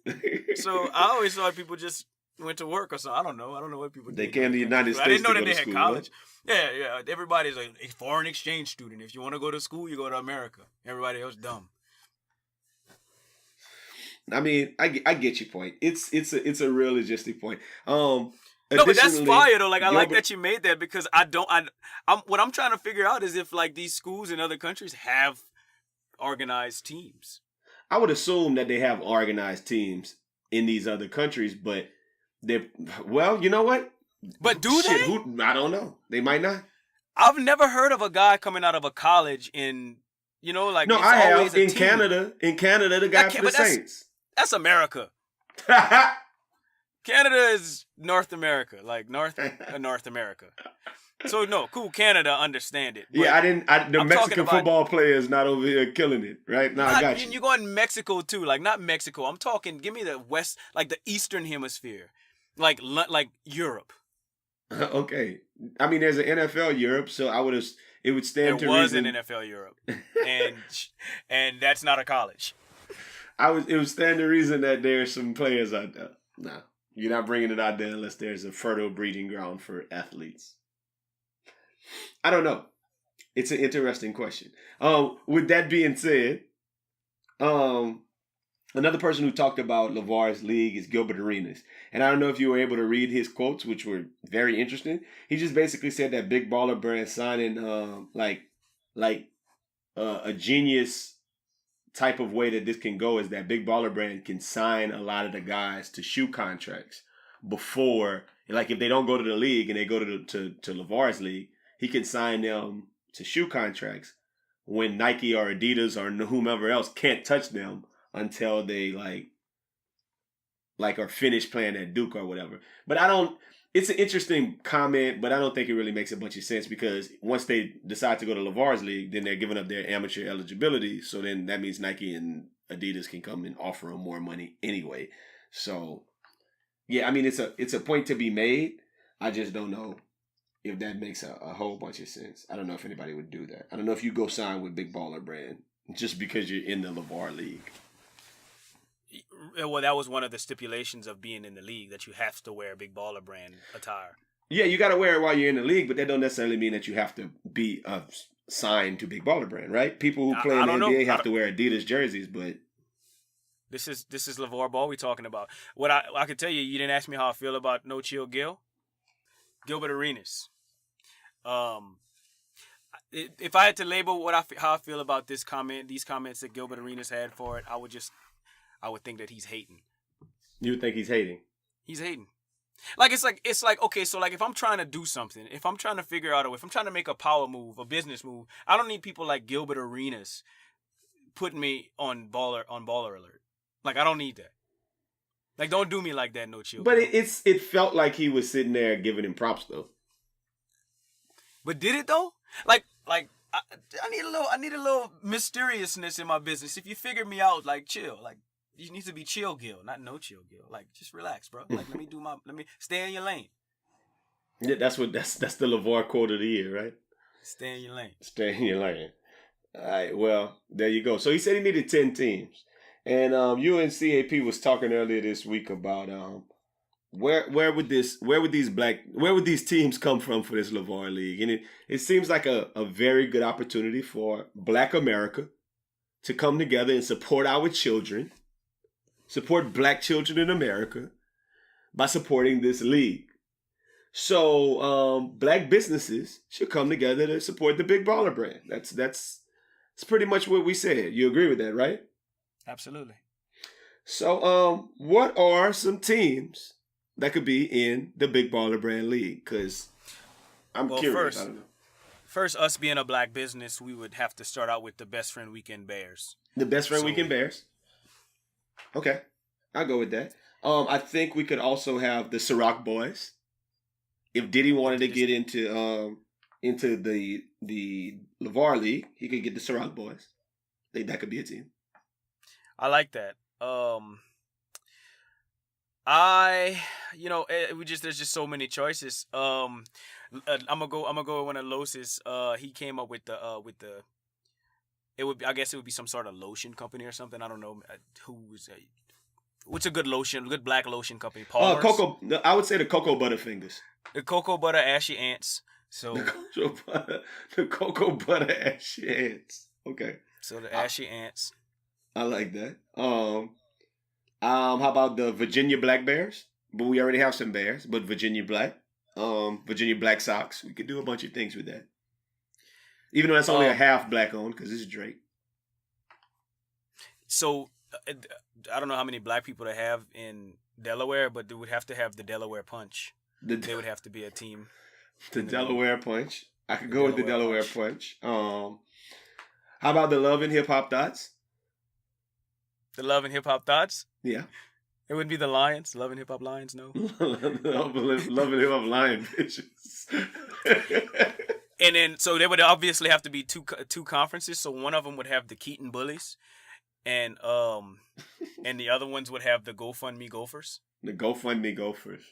So I always thought people just went to work or something. I don't know what people do. They came to the United States. I didn't know that they had school, college. Right? Yeah. Everybody's like a foreign exchange student. If you want to go to school, you go to America. Everybody else dumb. I mean, I get your point. It's a real logistic point. No, but that's Additionally, fire though. Like I like Gilbert, that you made that because I'm what I'm trying to figure out is if like these schools in other countries have organized teams. I would assume that they have organized teams in these other countries, but they're, well, you know what? But do Shit, they? I don't know. They might not. I've never heard of a guy coming out of a college in, like No, it's I always have a in team. Canada. In Canada, the guy for the Saints. That's America. Canada is North America, like North America. So no, cool. Canada, understand it. Yeah, the I'm Mexican talking football player is not over here killing it, right? No, I got you. You go in Mexico too, like not Mexico. I'm talking. Give me the West, like the Eastern Hemisphere, like Europe. Okay, I mean, there's an NFL Europe, so it would stand to reason. There was an NFL Europe, and that's not a college. It would stand to reason that there's some players out there. No, you're not bringing it out there unless there's a fertile breeding ground for athletes. I don't know. It's an interesting question. With that being said, another person who talked about Lavar's league is Gilbert Arenas. And I don't know if you were able to read his quotes, which were very interesting. He just basically said that Big Baller Brand signing a genius type of way that this can go is that Big Baller Brand can sign a lot of the guys to shoe contracts before, like if they don't go to the league and they go to Lavar's league, he can sign them to shoe contracts when Nike or Adidas or whomever else can't touch them until they like are finished playing at Duke or whatever. But it's an interesting comment, but I don't think it really makes a bunch of sense because once they decide to go to Lavar's league, then they're giving up their amateur eligibility. So then that means Nike and Adidas can come and offer them more money anyway. So yeah, I mean, it's a point to be made. I just don't know if that makes a whole bunch of sense. I don't know if anybody would do that. I don't know if you go sign with Big Baller Brand just because you're in the Lavar league. Well, that was one of the stipulations of being in the league, that you have to wear Big Baller Brand attire. Yeah, you got to wear it while you're in the league, but that don't necessarily mean that you have to be signed to Big Baller Brand, right? People who play in the NBA have to wear Adidas jerseys, but this is LeVar Ball we talking about. What I could tell you, you didn't ask me how I feel about No Chill Gilbert Arenas. If I had to label how I feel about these comments that Gilbert Arenas had for it, I would think that he's hating. You would think he's hating? He's hating. Like it's like okay, so like if I'm trying to do something, if I'm trying to figure out if I'm trying to make a power move, a business move, I don't need people like Gilbert Arenas putting me on baller alert. Like I don't need that. Like don't do me like that, No Chill. But it felt like he was sitting there giving him props though. But did it though? Like I need a little mysteriousness in my business. If you figure me out, like chill, like you need to be chill, Gil, not No Chill, Gil. Like just relax, bro. Like let me stay in your lane. Yeah, that's the LeVar quote of the year, right? Stay in your lane. Stay in your lane. All right, well, there you go. So he said he needed 10 teams. And UNCAP was talking earlier this week about where would these teams come from for this LeVar League? And it seems like a very good opportunity for Black America to come together and support our children, support Black children in America by supporting this league. So Black businesses should come together to support the Big Baller Brand. That's pretty much what we said. You agree with that, right? Absolutely. So what are some teams that could be in the Big Baller Brand League? Because I'm curious. I don't know. First, us being a Black business, we would have to start out with the Best Friend Weekend Bears. The Best Friend Weekend Bears? Okay. I'll go with that. I think we could also have the Ciroc Boys. If Diddy wanted to get into the Lavar League, he could get the Ciroc Boys. I think that could be a team. I like that. There's just so many choices. I'm gonna go with one of Los's. He came up with the I guess it would be some sort of lotion company or something. I don't know what's a good Black lotion company. Palmer's? Cocoa. I would say the Cocoa Butter Fingers. The Cocoa Butter Ashy Ants. So the Cocoa Butter Ashy Ants. Okay. So the Ashy Ants. I like that. How about the Virginia Black Bears? but we already have some Bears. But Virginia Black, Virginia Black Sox. We could do a bunch of things with that. Even though that's only a half black owned because it's Drake. So I don't know how many black people they have in Delaware, but they would have to have the Delaware Punch. They would have to be a team. The Delaware Punch. I could go with the Delaware Punch. How about the Love and Hip Hop Thoughts? The Love and Hip Hop Thoughts? Yeah. It wouldn't be the Lions. Love and Hip Hop Lions, no. Love and Hip Hop Lion bitches. And then, so there would obviously have to be two conferences. So one of them would have the Keaton Bullies, and the other ones would have the GoFundMe Gophers. The GoFundMe Gophers.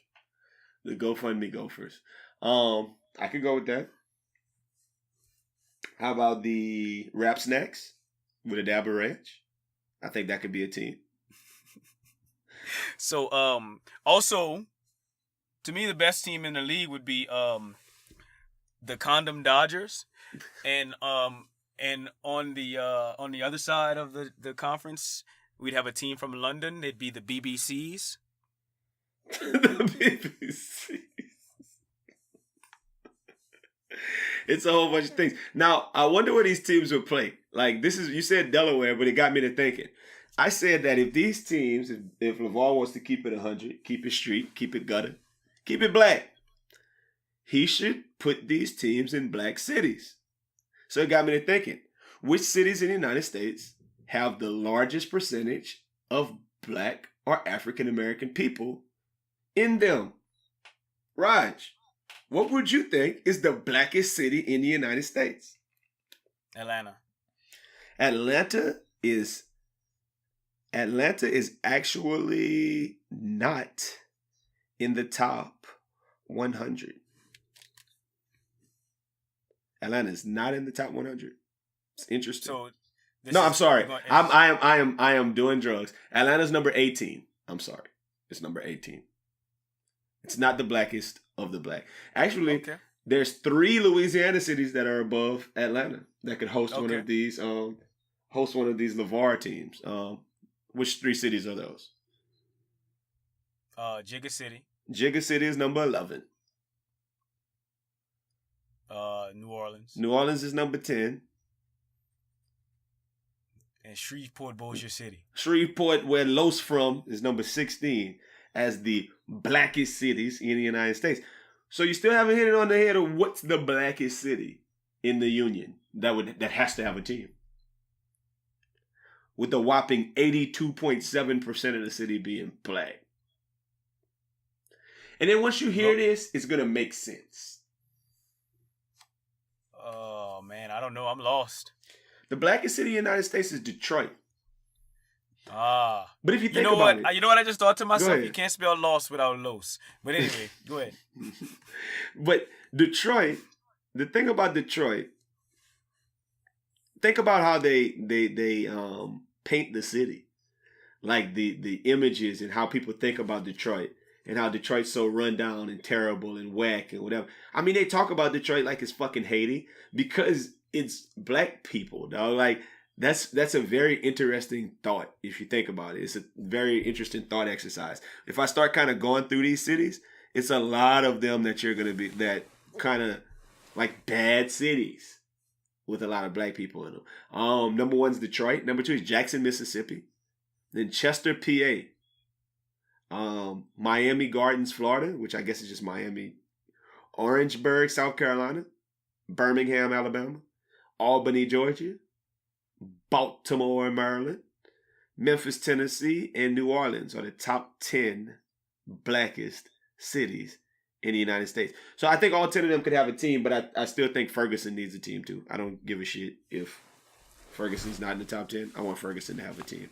The GoFundMe Gophers. I could go with that. How about the Rap Snacks with a dab of ranch? I think that could be a team. So, also, to me, the best team in the league would be the Condom Dodgers, and on the other side of the conference, we'd have a team from London. They'd be the BBCs. The BBCs. It's a whole bunch of things. Now, I wonder where these teams would play. Like, you said Delaware, but it got me to thinking. I said that if these teams, if Lavar wants to keep it 100, keep it street, keep it gutter, keep it black, he should put these teams in black cities. So it got me to thinking, which cities in the United States have the largest percentage of black or African American people in them? Raj, what would you think is the blackest city in the United States? Atlanta. Atlanta is actually not in the top 100. Atlanta is not in the top 100. It's interesting. So I'm sorry. I am doing drugs. Atlanta's number 18. I'm sorry. It's number 18. It's not the blackest of the black. Actually, okay. There's 3 Louisiana cities that are above Atlanta that could host one of these Lavar teams. Which 3 cities are those? Jigga City. Jigga City is number 11. New Orleans. New Orleans is number 10. And Shreveport, Bossier City. Shreveport, where Los from, is number 16 as the blackest cities in the United States. So you still haven't hit it on the head of what's the blackest city in the Union that has to have a team. With a whopping 82.7% of the city being black. And then once you hear this, it's going to make sense. Oh, man, I don't know. I'm lost. The blackest city in the United States is Detroit. But if you think about it... You know what I just thought to myself? You can't spell lost without los. But anyway, go ahead. But Detroit, the thing about Detroit, think about how they paint the city. Like the images and how people think about Detroit and how Detroit's so run down and terrible and whack and whatever. I mean, they talk about Detroit like it's fucking Haiti because it's black people, dog. Like, that's a very interesting thought if you think about it. It's a very interesting thought exercise. If I start kind of going through these cities, it's a lot of them that you're going to be that kind of like bad cities with a lot of black people in them. Number 1 is Detroit. Number 2 is Jackson, Mississippi. Then Chester, PA. Miami Gardens, Florida, which I guess is just Miami. Orangeburg, South Carolina. Birmingham, Alabama. Albany, Georgia. Baltimore, Maryland. Memphis, Tennessee, and New Orleans are the top 10 blackest cities in the United States. So I think all 10 of them could have a team, but I still think Ferguson needs a team too. I don't give a shit if Ferguson's not in the top 10. I want Ferguson to have a team.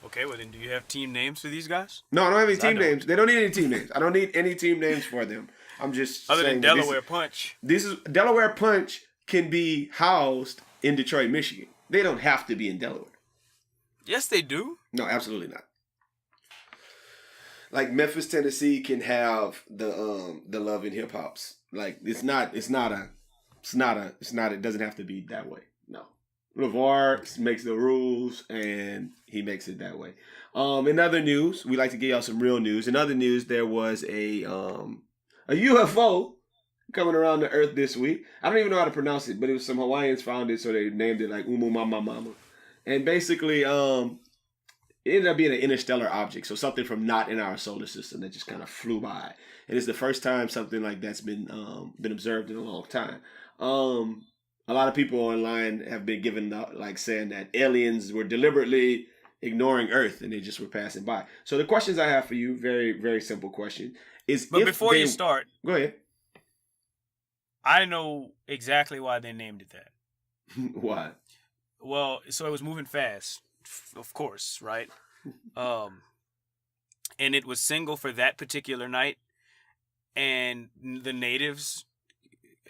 Okay, well then do you have team names for these guys? No, I don't have any team names. They don't need any team names. I don't need any team names for them. I'm just Other saying than Delaware Punch. Delaware Punch can be housed in Detroit, Michigan. They don't have to be in Delaware. Yes, they do. No, absolutely not. Like Memphis, Tennessee can have the Love and Hip Hops. Like it doesn't have to be that way. No. Lavar makes the rules, and he makes it that way. In other news, we like to give y'all some real news. In other news, there was a UFO coming around the Earth this week. I don't even know how to pronounce it, but it was some Hawaiians found it, so they named it like Oumuamua. And basically, it ended up being an interstellar object, so something from not in our solar system that just kind of flew by. And it's the first time something like that's been observed in a long time. A lot of people online have been given like saying that aliens were deliberately ignoring Earth and they just were passing by. So the questions I have for you, very, very simple question, is But before you start, go ahead. I know exactly why they named it that. Why? Well, so it was moving fast, of course, right? And it was single for that particular night, and the natives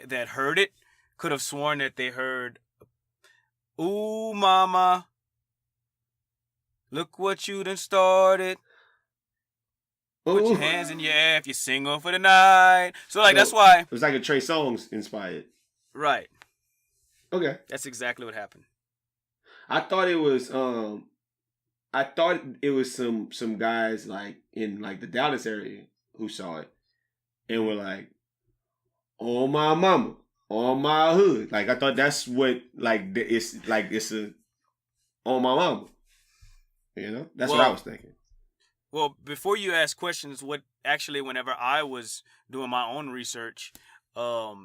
that heard it could have sworn that they heard, "Ooh, mama, look what you done started. Put your hands in your air if you're single for the night." So, like, that's why. It was like a Trey Songz inspired. Right. Okay. That's exactly what happened. I thought it was some guys like in like the Dallas area who saw it and were like, "On my mama, on my hood." Like I thought that's what it's a on my mama. You know? That's what I was thinking. Well, before you ask questions, whenever I was doing my own research, whenever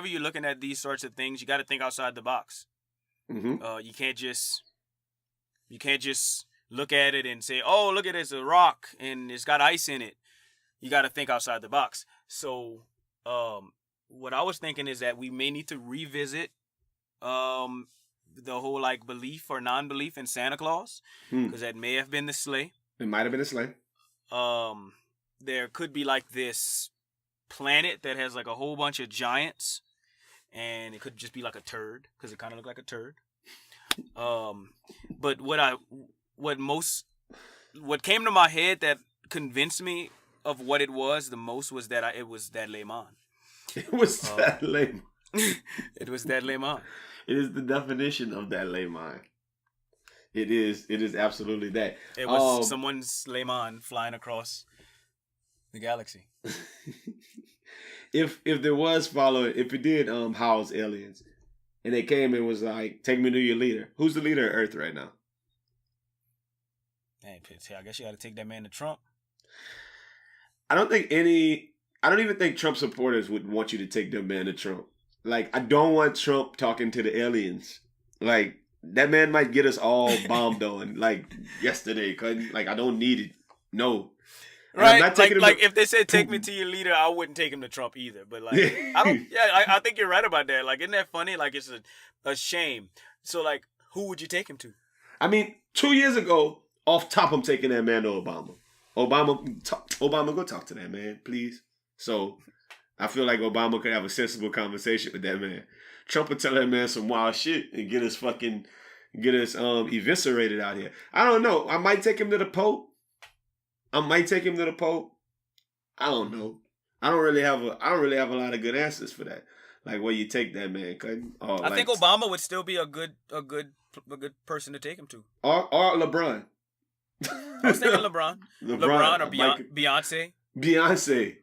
you're looking at these sorts of things, you got to think outside the box. Mm-hmm. You can't just look at it and say, "Oh, look at it, it's a rock and it's got ice in it." You got to think outside the box. So, what I was thinking is that we may need to revisit the whole like belief or non-belief in Santa Claus, because that may have been the sleigh. It might have been a sleigh. There could be like this planet that has like a whole bunch of giants, and it could just be like a turd because it kind of looked like a turd. But what came to my head that convinced me of what it was the most was that it was that Layman. It was that Layman. It was that Layman. It is the definition of that Layman. It is absolutely that. It was someone's Layman flying across the galaxy. If there was if it did house aliens, and they came and was like, "Take me to your leader." Who's the leader of Earth right now? Hey, I guess you got to take that man to Trump. I don't even think Trump supporters would want you to take that man to Trump. Like, I don't want Trump talking to the aliens. Like, that man might get us all bombed on, like, yesterday. Like, I don't need it. No. And right? If they said, "Take me to your leader," I wouldn't take him to Trump either. But, like, I think you're right about that. Like, isn't that funny? Like, it's a shame. So, like, who would you take him to? I mean, 2 years ago, off top, I'm taking that man to Obama. Obama, go talk to that man, please. So, I feel like Obama could have a sensible conversation with that man. Trump would tell that man some wild shit and get us eviscerated out here. I don't know. I might take him to the Pope. I don't know. I don't really have a lot of good answers for that. Like, where you take that man? I think Obama would still be a good person to take him to. Or LeBron. I was thinking LeBron or Beyonce. Beyonce.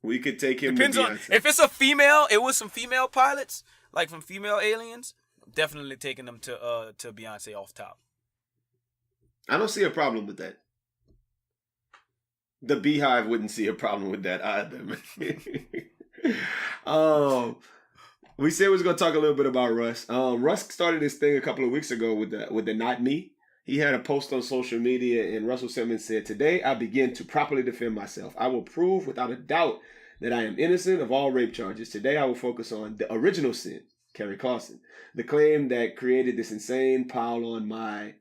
We could take him. Depends on if it's a female. It was some female pilots, like from female aliens. Definitely taking them to Beyonce off top. I don't see a problem with that. The Beehive wouldn't see a problem with that either. We said we was gonna talk a little bit about Russ. Russ started this thing a couple of weeks ago with the Not Me. He had a post on social media, and Russell Simmons said, "Today I begin to properly defend myself. I will prove without a doubt that I am innocent of all rape charges. Today I will focus on the original sin, Kerry Clausen, the claim that created this insane pile on my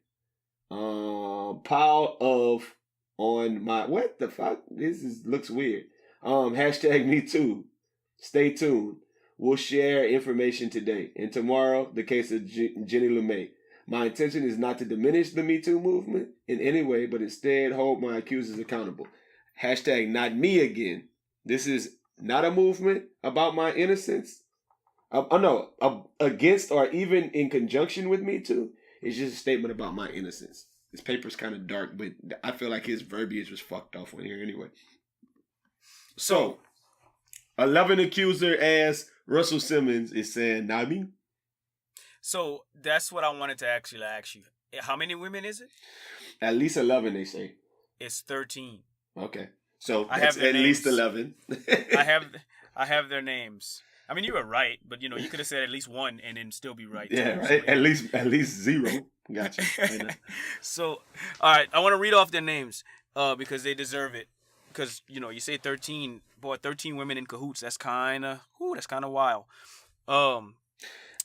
what the fuck? Looks weird. Hashtag me too. Stay tuned. We'll share information today and tomorrow. The case of Jenny LeMay. My intention is not to diminish the Me Too movement in any way, but instead hold my accusers accountable. Hashtag not me again. This is not a movement about my innocence. against or even in conjunction with me too. It's just a statement about my innocence. This paper's kind of dark, but I feel like his verbiage was fucked off on here anyway. So, 11 accuser ass Russell Simmons is saying, Nabi. So that's what I wanted to actually ask you. How many women is it? At least 11, they say. It's 13. Okay. So I that's have their at names. least 11. I have their names. I mean, you were right, but you could have said at least one and then still be right. Yeah, too. right. At least 0. Gotcha. So, all right, I want to read off their names because they deserve it. Because you say 13, boy, 13 women in cahoots. That's kind of wild. I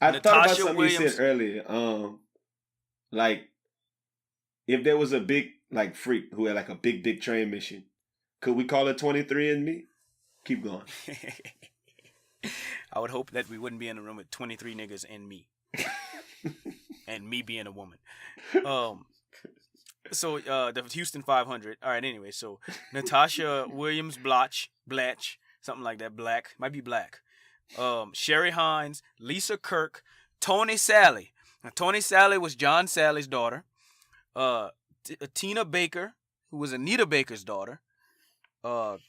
thought about something Williams, you said earlier. Like, if there was a big freak who had like a big train mission, could we call it 23andMe? Keep going. I would hope that we wouldn't be in a room with 23 niggas and me. And me being a woman. So the Houston 500. All right, anyway, so Natasha Williams Blatch, something like that, Black, might be Black. Sherry Hines, Lisa Kirk, Tony Sally. Now, Tony Sally was John Sally's daughter. Tina Baker, who was Anita Baker's daughter.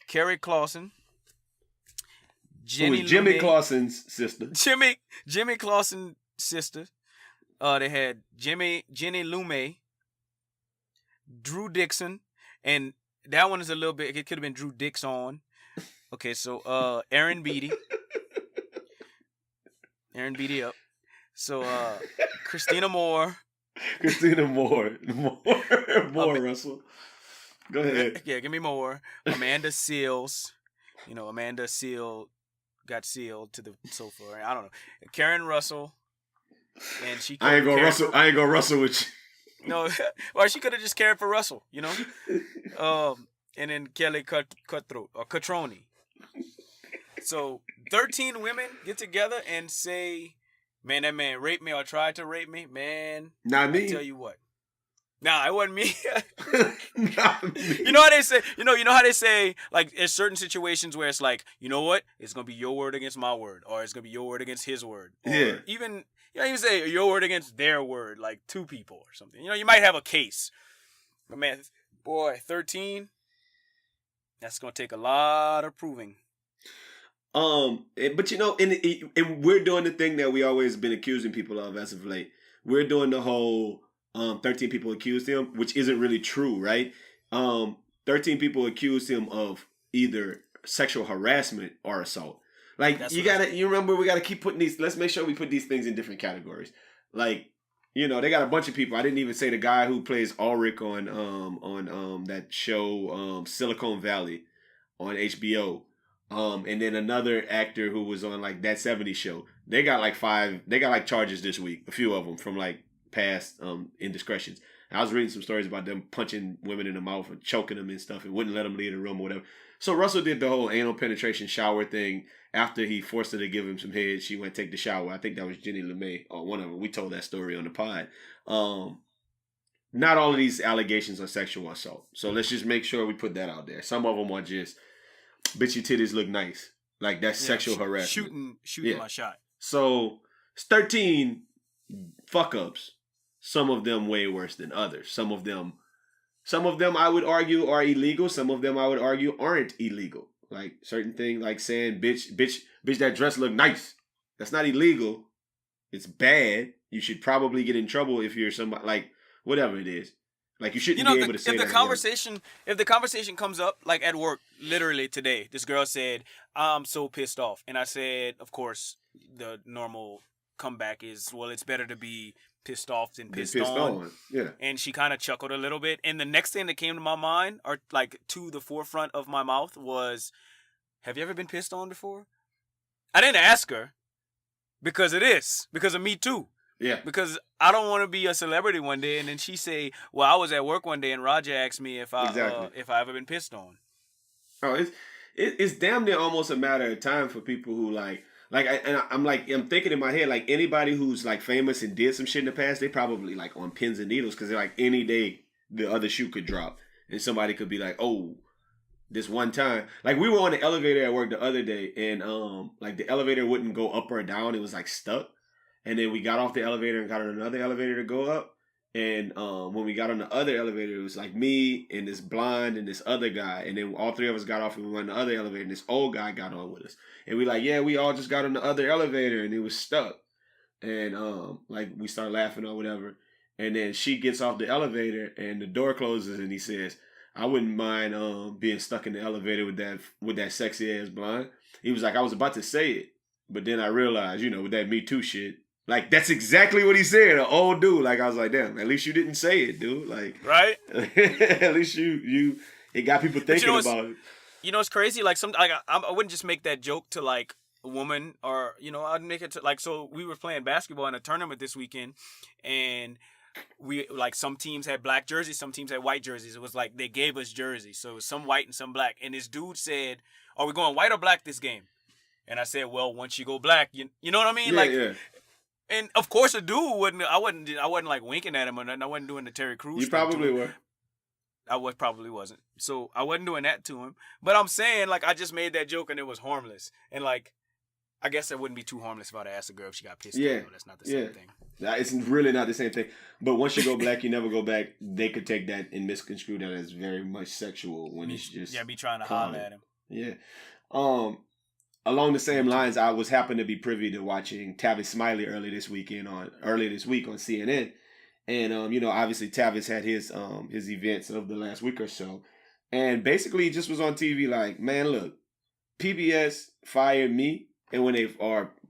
Carrie Clausen. Jimmy Clausen's sister. Jimmy Clausen's sister. They had Jenny Lume, Drew Dixon, and that one is a little bit. It could have been Drew Dixon. Okay, so Aaron Beatty up. So Christina Moore. More Russell. Go ahead. Yeah, give me more. Amanda Seals. Amanda Seal got sealed to the sofa. I don't know. Karen Russell. And she. I ain't gonna Russell with you. No, or she could have just cared for Russell. And then Kelly Cutthroat or Catroni. So 13 women get together and say, "Man, that man raped me or tried to rape me." Man, not me. I tell you what. Nah, it wasn't me. Not me. You know how they say, you know how they say, like, there's certain situations where it's like, you know what? It's going to be your word against my word. Or it's going to be your word against his word. Or yeah. Even say your word against their word, like 2 people or something. You might have a case. But man, boy, 13, that's going to take a lot of proving. But and we're doing the thing that we always been accusing people of as of late. We're doing the whole 13 people accused him, which isn't really true, right? 13 people accused him of either sexual harassment or assault. Like, you remember, we gotta keep putting these, let's make sure we put these things in different categories. Like, they got a bunch of people. I didn't even say the guy who plays Ulrich on that show, Silicon Valley on HBO. And then another actor who was on like That 70s Show. They got charges this week, a few of them from like past indiscretions. I was reading some stories about them punching women in the mouth and choking them and stuff and wouldn't let them leave the room or whatever. So Russell did the whole anal penetration shower thing after he forced her to give him some head. She went take the shower. I think that was Jenny LeMay or one of them. We told that story on the pod. Not all of these allegations are sexual assault. So let's just make sure we put that out there. Some of them are just, bitch, your titties look nice. Like, that's sexual harassment. Shooting my shot. So it's 13 fuck-ups. Some of them way worse than others. Some of them I would argue are illegal. Some of them I would argue aren't illegal. Like certain things, like saying, bitch, that dress look nice. That's not illegal. It's bad. You should probably get in trouble if you're somebody, like, whatever it is. Like, you shouldn't be able to say that. If the conversation comes up, like at work, literally today, this girl said, "I'm so pissed off." And I said, of course, the normal comeback is, well, it's better to be pissed off than pissed on. Yeah. And she kind of chuckled a little bit. And the next thing that came to my mind, or like to the forefront of my mouth, was, have you ever been pissed on before? I didn't ask her because of me too. Yeah. Because I don't want to be a celebrity one day and then she say, well, I was at work one day and Roger asked me if I ever been pissed on. Oh, it's damn near almost a matter of time for people who I'm thinking in my head, like, anybody who's like famous and did some shit in the past, they probably like on pins and needles because they're like, any day the other shoe could drop and somebody could be like, oh, this one time. Like, we were on the elevator at work the other day, and like the elevator wouldn't go up or down. It was like stuck. And then we got off the elevator and got on another elevator to go up. And when we got on the other elevator, it was like me and this blonde and this other guy. And then all three of us got off and we went on the other elevator, and this old guy got on with us. And we like, yeah, we all just got on the other elevator and it was stuck. And like we start laughing or whatever. And then she gets off the elevator and the door closes and he says, I wouldn't mind being stuck in the elevator with that sexy ass blonde. He was like, I was about to say it, but then I realized, with that Me Too shit. Like, that's exactly what he said, an old dude. Like, I was like, damn, at least you didn't say it, dude. Like, right? At least it got people thinking about it. It's crazy. Like, I wouldn't just make that joke to like a woman, or I'd make it to like. So we were playing basketball in a tournament this weekend, and we like some teams had black jerseys, some teams had white jerseys. It was like they gave us jerseys, so it was some white and some black. And this dude said, "Are we going white or black this game?" And I said, "Well, once you go black, you know what I mean?" Yeah. And of course, a dude wouldn't. I wasn't like winking at him or nothing. I wasn't doing the Terry Crews. You probably were. Probably wasn't. So I wasn't doing that to him. But I'm saying, like, I just made that joke and it was harmless. And like, I guess it wouldn't be too harmless if I'd asked a girl if she got pissed off. That's not the same thing. It's really not the same thing. But once you go black, you never go back. They could take that and misconstrue that as very much sexual when it's just me trying to holler at him. Yeah. Along the same lines, I was happened to be privy to watching Tavis Smiley earlier this week on CNN, and obviously Tavis had his events of the last week or so, and basically he just was on TV like, man, look, PBS fired me, and when they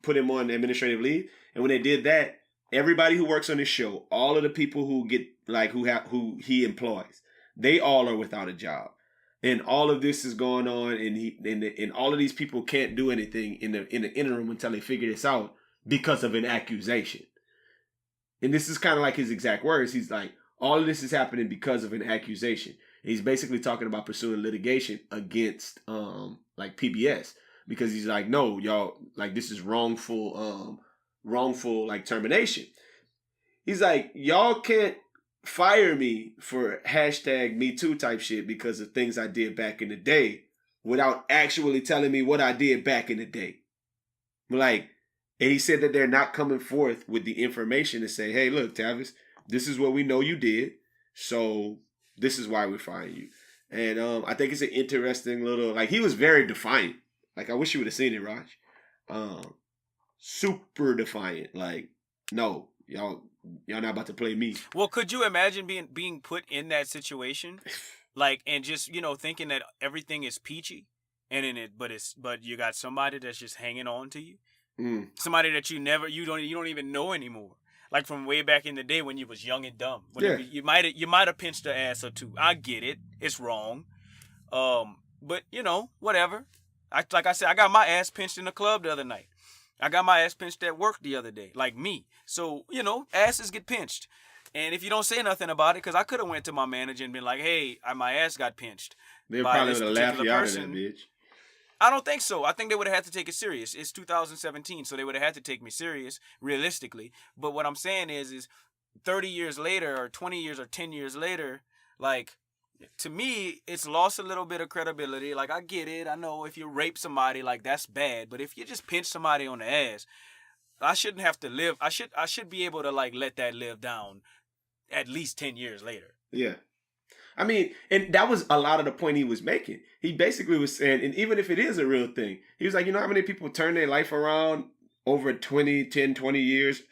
put him on administrative leave, and when they did that, everybody who works on this show, all of the people who get like who he employs, they all are without a job. And all of this is going on, and all of these people can't do anything in the interim until they figure this out because of an accusation. And this is kind of like his exact words. He's like, all of this is happening because of an accusation. And he's basically talking about pursuing litigation against like PBS, because he's like, no, y'all, like, this is wrongful like termination. He's like, y'all can't fire me for #MeToo type shit because of things I did back in the day without actually telling me what I did back in the day. Like, and he said that they're not coming forth with the information to say, hey, look, Tavis, this is what we know you did, so this is why we're firing you. And I think it's an interesting little, like, he was very defiant. Like, I wish you would have seen it, Raj. Super defiant. Like, no, y'all not about to play me. Well, could you imagine being put in that situation, like, and just thinking that everything is peachy, and but you got somebody that's just hanging on to you, somebody that you don't even know anymore, like from way back in the day when you was young and dumb. You might have pinched her ass or two. I get it, it's wrong, but whatever. Like I said, I got my ass pinched in the club the other night. I got my ass pinched at work the other day, like me. So, asses get pinched. And if you don't say nothing about it, because I could have went to my manager and been like, hey, my ass got pinched. They probably would have laughed you out of that bitch. I don't think so. I think they would have had to take it serious. It's 2017, so they would have had to take me serious, realistically. But what I'm saying is 30 years later, or 20 years, or 10 years later, like, to me, it's lost a little bit of credibility. Like, I get it. I know if you rape somebody, like, that's bad. But if you just pinch somebody on the ass, I shouldn't have to live. I should be able to, like, let that live down at least 10 years later. Yeah. I mean, and that was a lot of the point he was making. He basically was saying, and even if it is a real thing, he was like, how many people turn their life around over 20 years?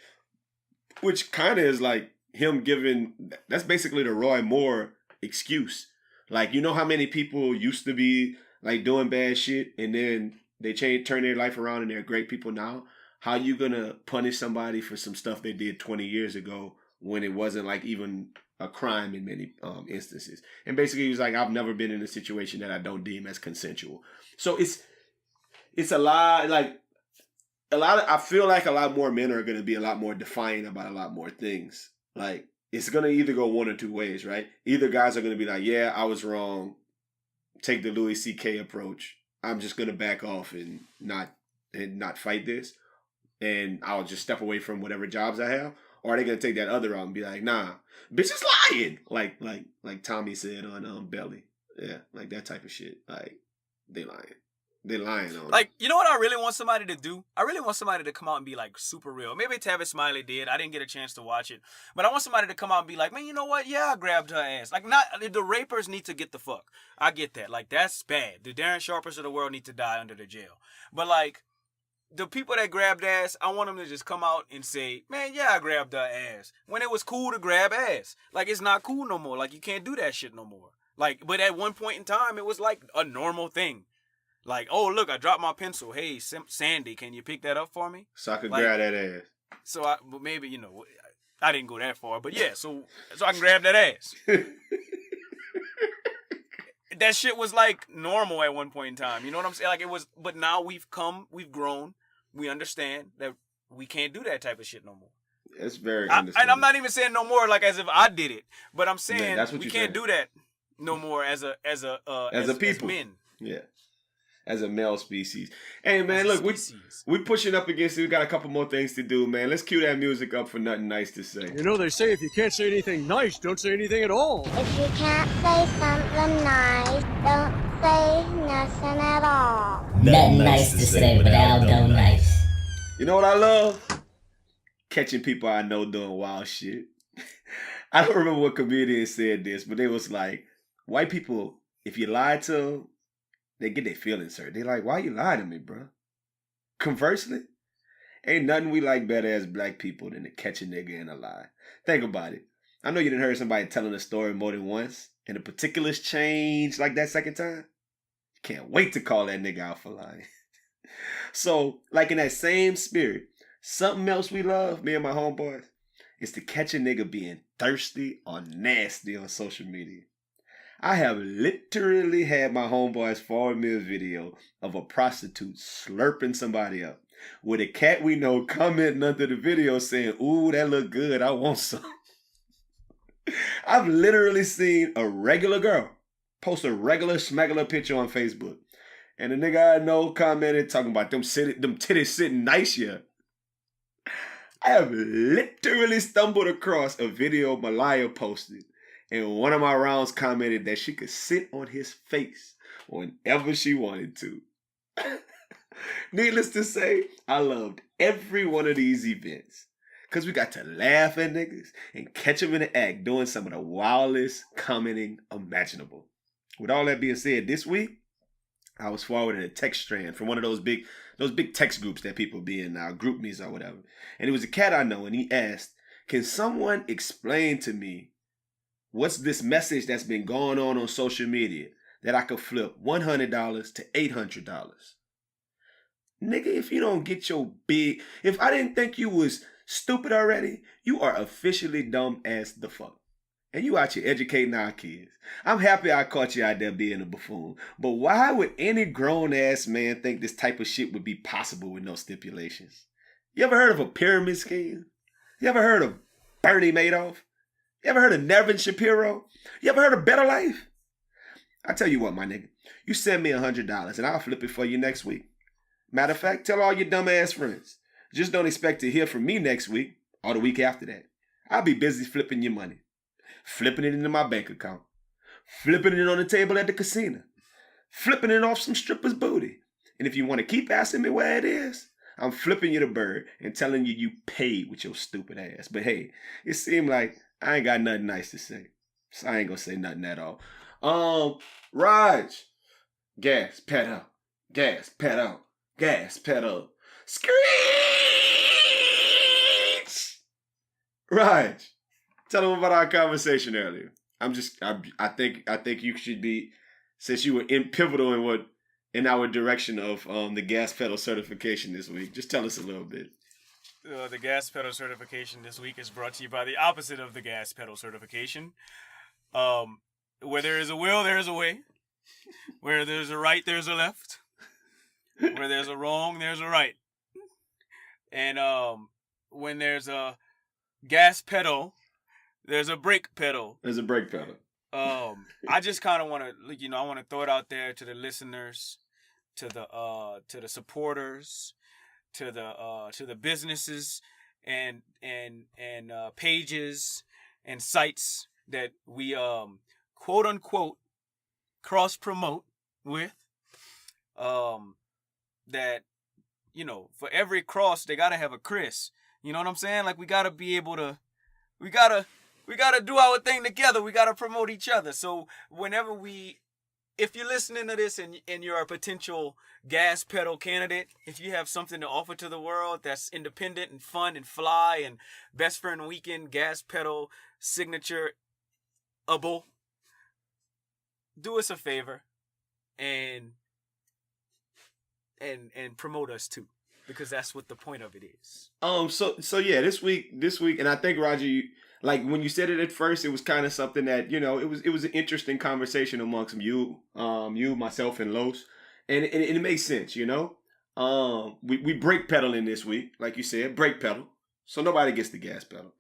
Which kind of is like him giving, that's basically the Roy Moore excuse. Like, how many people used to be like doing bad shit and then they turn their life around and they're great people now? How you gonna punish somebody for some stuff they did 20 years ago when it wasn't like even a crime in many instances? And basically he was like, I've never been in a situation that I don't deem as consensual. So it's a lot, like I feel like a lot more men are gonna be a lot more defiant about a lot more things. Like, it's going to either go one or two ways, right? Either guys are going to be like, yeah, I was wrong. Take the Louis C.K. approach. I'm just going to back off and not fight this. And I'll just step away from whatever jobs I have. Or are they going to take that other route and be like, nah, bitch is lying. Like Tommy said on Belly. Yeah, like that type of shit. Like, they lying. They lying on Like, you know what I really want somebody to do? I really want somebody to come out and be like super real. Maybe Tavis Smiley did. I didn't get a chance to watch it. But I want somebody to come out and be like, man, you know what? Yeah, I grabbed her ass. Like, not the rapers need to get the fuck. I get that. Like, that's bad. The Darren Sharpers of the world need to die under the jail. But like, the people that grabbed ass, I want them to just come out and say, man, yeah, I grabbed her ass. When it was cool to grab ass. Like, it's not cool no more. Like, you can't do that shit no more. Like, but at one point in time, it was like a normal thing. Like, oh, look, I dropped my pencil. Hey, Sandy, can you pick that up for me? So I could grab that ass. So, but maybe, you know, I didn't go that far. But yeah, so I can grab that ass. That shit was like normal at one point in time. You know what I'm saying? Like, it was, but now we've grown. We understand that we can't do that type of shit no more. It's very and I'm not even saying no more like as if I did it. But I'm saying we can't do that no more as people. As men. Yeah. As a male species. Hey, man, look, we pushing up against it. We got a couple more things to do, man. Let's cue that music up for Nothin Nice to say. You know, they say if you can't say anything nice, don't say anything at all. If you can't say something nice, don't say nothing at all. Nothing nice to say, but Aldo NICE. You know what I love? Catching people I know doing wild shit. I don't remember what comedian said this, but it was like, white people, if you lie to them, they get their feelings hurt. They like, why you lying to me, bro? Conversely, ain't nothing we like better as black people than to catch a nigga in a lie. Think about it. I know you done heard somebody telling a story more than once, and the particulars change like that second time. You can't wait to call that nigga out for lying. So, like in that same spirit, something else we love, me and my homeboys, is to catch a nigga being thirsty or nasty on social media. I have literally had my homeboys forward me a video of a prostitute slurping somebody up, with a cat we know commenting under the video saying, ooh, that look good, I want some. I've literally seen a regular girl post a regular smegular picture on Facebook, and the nigga I know commented talking about them titties sitting nice here. I have literally stumbled across a video Malaya posted, and one of my rounds commented that she could sit on his face whenever she wanted to. Needless to say, I loved every one of these events, because we got to laugh at niggas and catch them in the act doing some of the wildest commenting imaginable. With all that being said, this week, I was forwarded a text strand from one of those big text groups that people be in now, group me's or whatever. And it was a cat I know, and he asked, can someone explain to me what's this message that's been going on social media that I could flip $100 to $800? Nigga, if you don't get your if I didn't think you was stupid already, you are officially dumb as the fuck. And you out here educating our kids. I'm happy I caught you out there being a buffoon. But why would any grown-ass man think this type of shit would be possible with no stipulations? You ever heard of a pyramid scheme? You ever heard of Bernie Madoff? You ever heard of Nevin Shapiro? You ever heard of Better Life? I tell you what, my nigga. You send me $100 and I'll flip it for you next week. Matter of fact, tell all your dumb-ass friends. Just don't expect to hear from me next week or the week after that. I'll be busy flipping your money. Flipping it into my bank account. Flipping it on the table at the casino. Flipping it off some stripper's booty. And if you want to keep asking me where it is, I'm flipping you the bird and telling you you paid with your stupid ass. But hey, it seemed like I ain't got nothing nice to say. So I ain't gonna say nothing at all. Raj. Gas, pedal. Gas, pedal. Gas, pedal. Screech! Raj. Tell them about our conversation earlier. I think you should be, since you were pivotal in our direction of the gas pedal certification this week. Just tell us a little bit. The gas pedal certification this week is brought to you by the opposite of the gas pedal certification. Where there is a will, there is a way. Where there's a right, there's a left. Where there's a wrong, there's a right. And when there's a gas pedal, there's a brake pedal. There's a brake pedal. I just kind of want to, I want to throw it out there to the listeners, to the supporters, to the businesses and pages and sites that we quote unquote cross promote with. That, you know, for every cross they gotta have a Chris. You know what I'm saying? Like we gotta be able to, we gotta do our thing together. We gotta promote each other. So whenever if you're listening to this and you're a potential gas pedal candidate, if you have something to offer to the world that's independent and fun and fly and best friend weekend gas pedal signature-able, do us a favor and promote us too, because that's what the point of it is. So yeah, this week, and I think Roger, like when you said it at first, it was kind of something that, you know, it was an interesting conversation amongst you, myself, and Los, and it makes sense, you know. We brake pedaling this week, like you said, brake pedal, so nobody gets the gas pedal.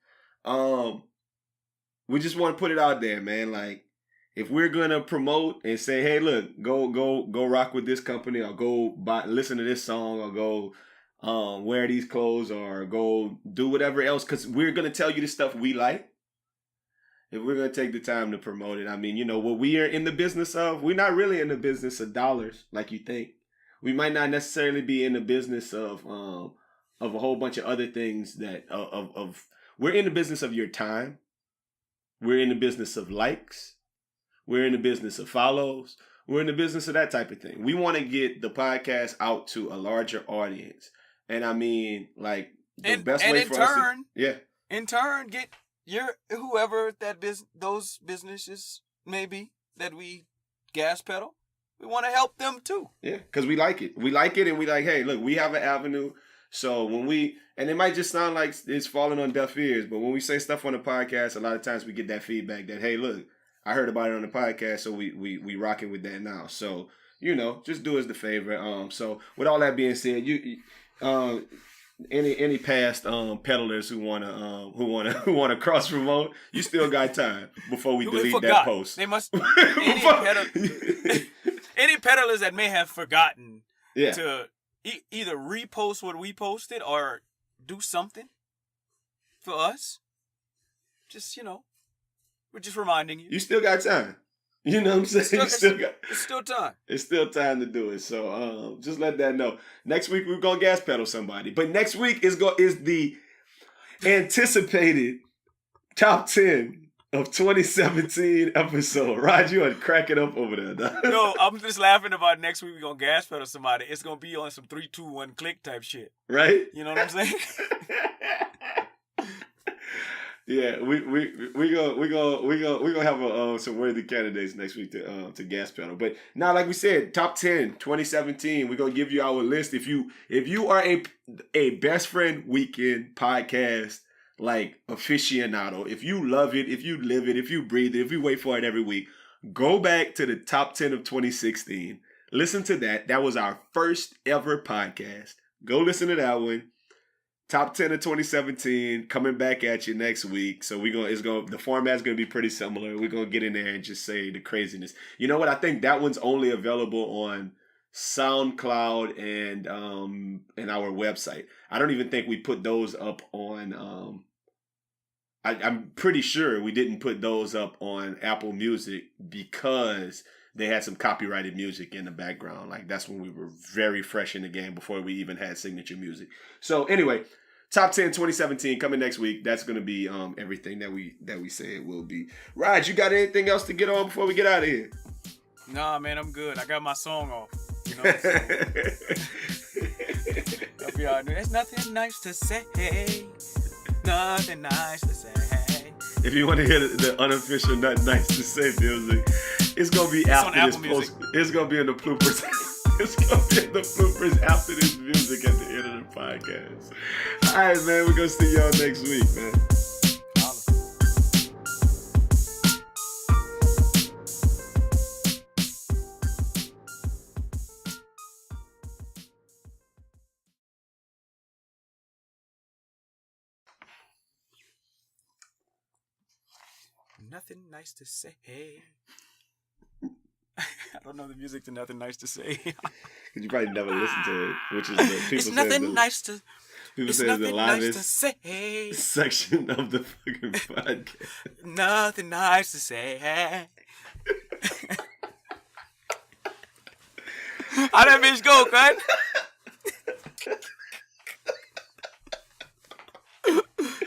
We just want to put it out there, man. Like, if we're gonna promote and say, hey, look, go rock with this company, or go listen to this song, or go wear these clothes, or go do whatever else, because we're gonna tell you the stuff we like. If we're gonna take the time to promote it, I mean, you know, what we are in the business of, we're not really in the business of dollars like you think. We might not necessarily be in the business of a whole bunch of other things that we're in the business of your time. We're in the business of likes. We're in the business of follows. We're in the business of that type of thing. We want to get the podcast out to a larger audience. And I mean, like, the best way for us to... Yeah. In turn, get your whoever those businesses maybe that we gas pedal. We want to help them too. Yeah, because we like it. We like it, and we like, hey, look, we have an avenue. So when and it might just sound like it's falling on deaf ears, but when we say stuff on the podcast, a lot of times we get that feedback that, hey, look, I heard about it on the podcast, so we rocking with that now. So, you know, just do us the favor. So with all that being said, any past peddlers who wanna cross promote, you still got time before we delete that post. They must any peddlers that may have forgotten to either repost what we posted or do something for us. Just, you know, we're just reminding you. You still got time. You know what I'm saying? It's still time. It's still time to do it. So just let that know. Next week we're gonna gas pedal somebody. But next week is the anticipated top 10 of 2017 episode. Rod, you are cracking up over there. Dog. Yo, I'm just laughing about next week we're gonna gas pedal somebody. It's gonna be on some 3, 2, 1 click type shit. Right? You know what I'm saying? Yeah, we gonna have some worthy candidates next week to gas pedal. But now, like we said, top 10 2017. We're gonna give you our list. If you are a best friend weekend podcast like aficionado, if you love it, if you live it, if you breathe it, if you wait for it every week, go back to the top 10 of 2016. Listen to that. That was our first ever podcast. Go listen to that one. Top 10 of 2017 coming back at you next week. So the format's gonna be pretty similar. We're gonna get in there and just say the craziness. You know what? I think that one's only available on SoundCloud and our website. I don't even think we put those up on I'm pretty sure we didn't put those up on Apple Music because they had some copyrighted music in the background. Like, that's when we were very fresh in the game before we even had signature music. So anyway, top 10 2017 coming next week. That's going to be everything that we say it will be. Raj, you got anything else to get on before we get out of here? Nah, man, I'm good. I got my song off. You know what I'm saying? I'll be all right. There's nothing nice to say. Nothing nice to say. If you want to hear the unofficial Nothing Nice to Say music, it's gonna be after this post. It's gonna be in the bloopers. It's gonna be in the bloopers after this music at the end of the podcast. All right, man. We're gonna see y'all next week, man. Nothing nice to say. I don't know the music to Nothing Nice to Say. Because you probably never listened to it, which is the people it's nothing nice to. People it's say nothing the nice livest to say. section of the fucking podcast. Nothing nice to say. How that bitch go, cut?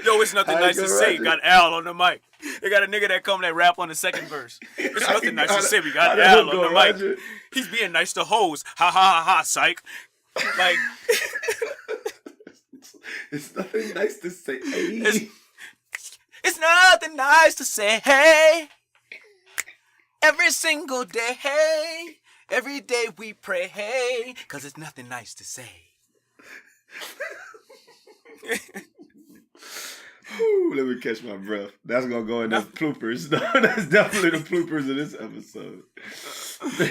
Yo, it's nothing nice to say. Got Al on the mic. They got a nigga that come that rap on the second verse. It's nothing nice to say. We got Al on the mic. He's being nice to hoes. Ha ha ha ha, psych. Like, it's nothing nice to say. It's nothing nice to say. Hey, every single day. Hey, every day we pray. Hey, cause it's nothing nice to say. Ooh, let me catch my breath. That's gonna go in the bloopers. That's definitely the bloopers of this episode.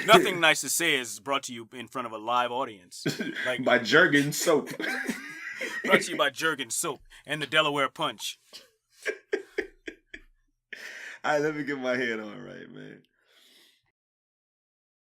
Nothing Nice to Say is brought to you in front of a live audience. Like, by Jergens Soap. Brought to you by Jergens Soap and the Delaware Punch. All right, let me get my head on right, man.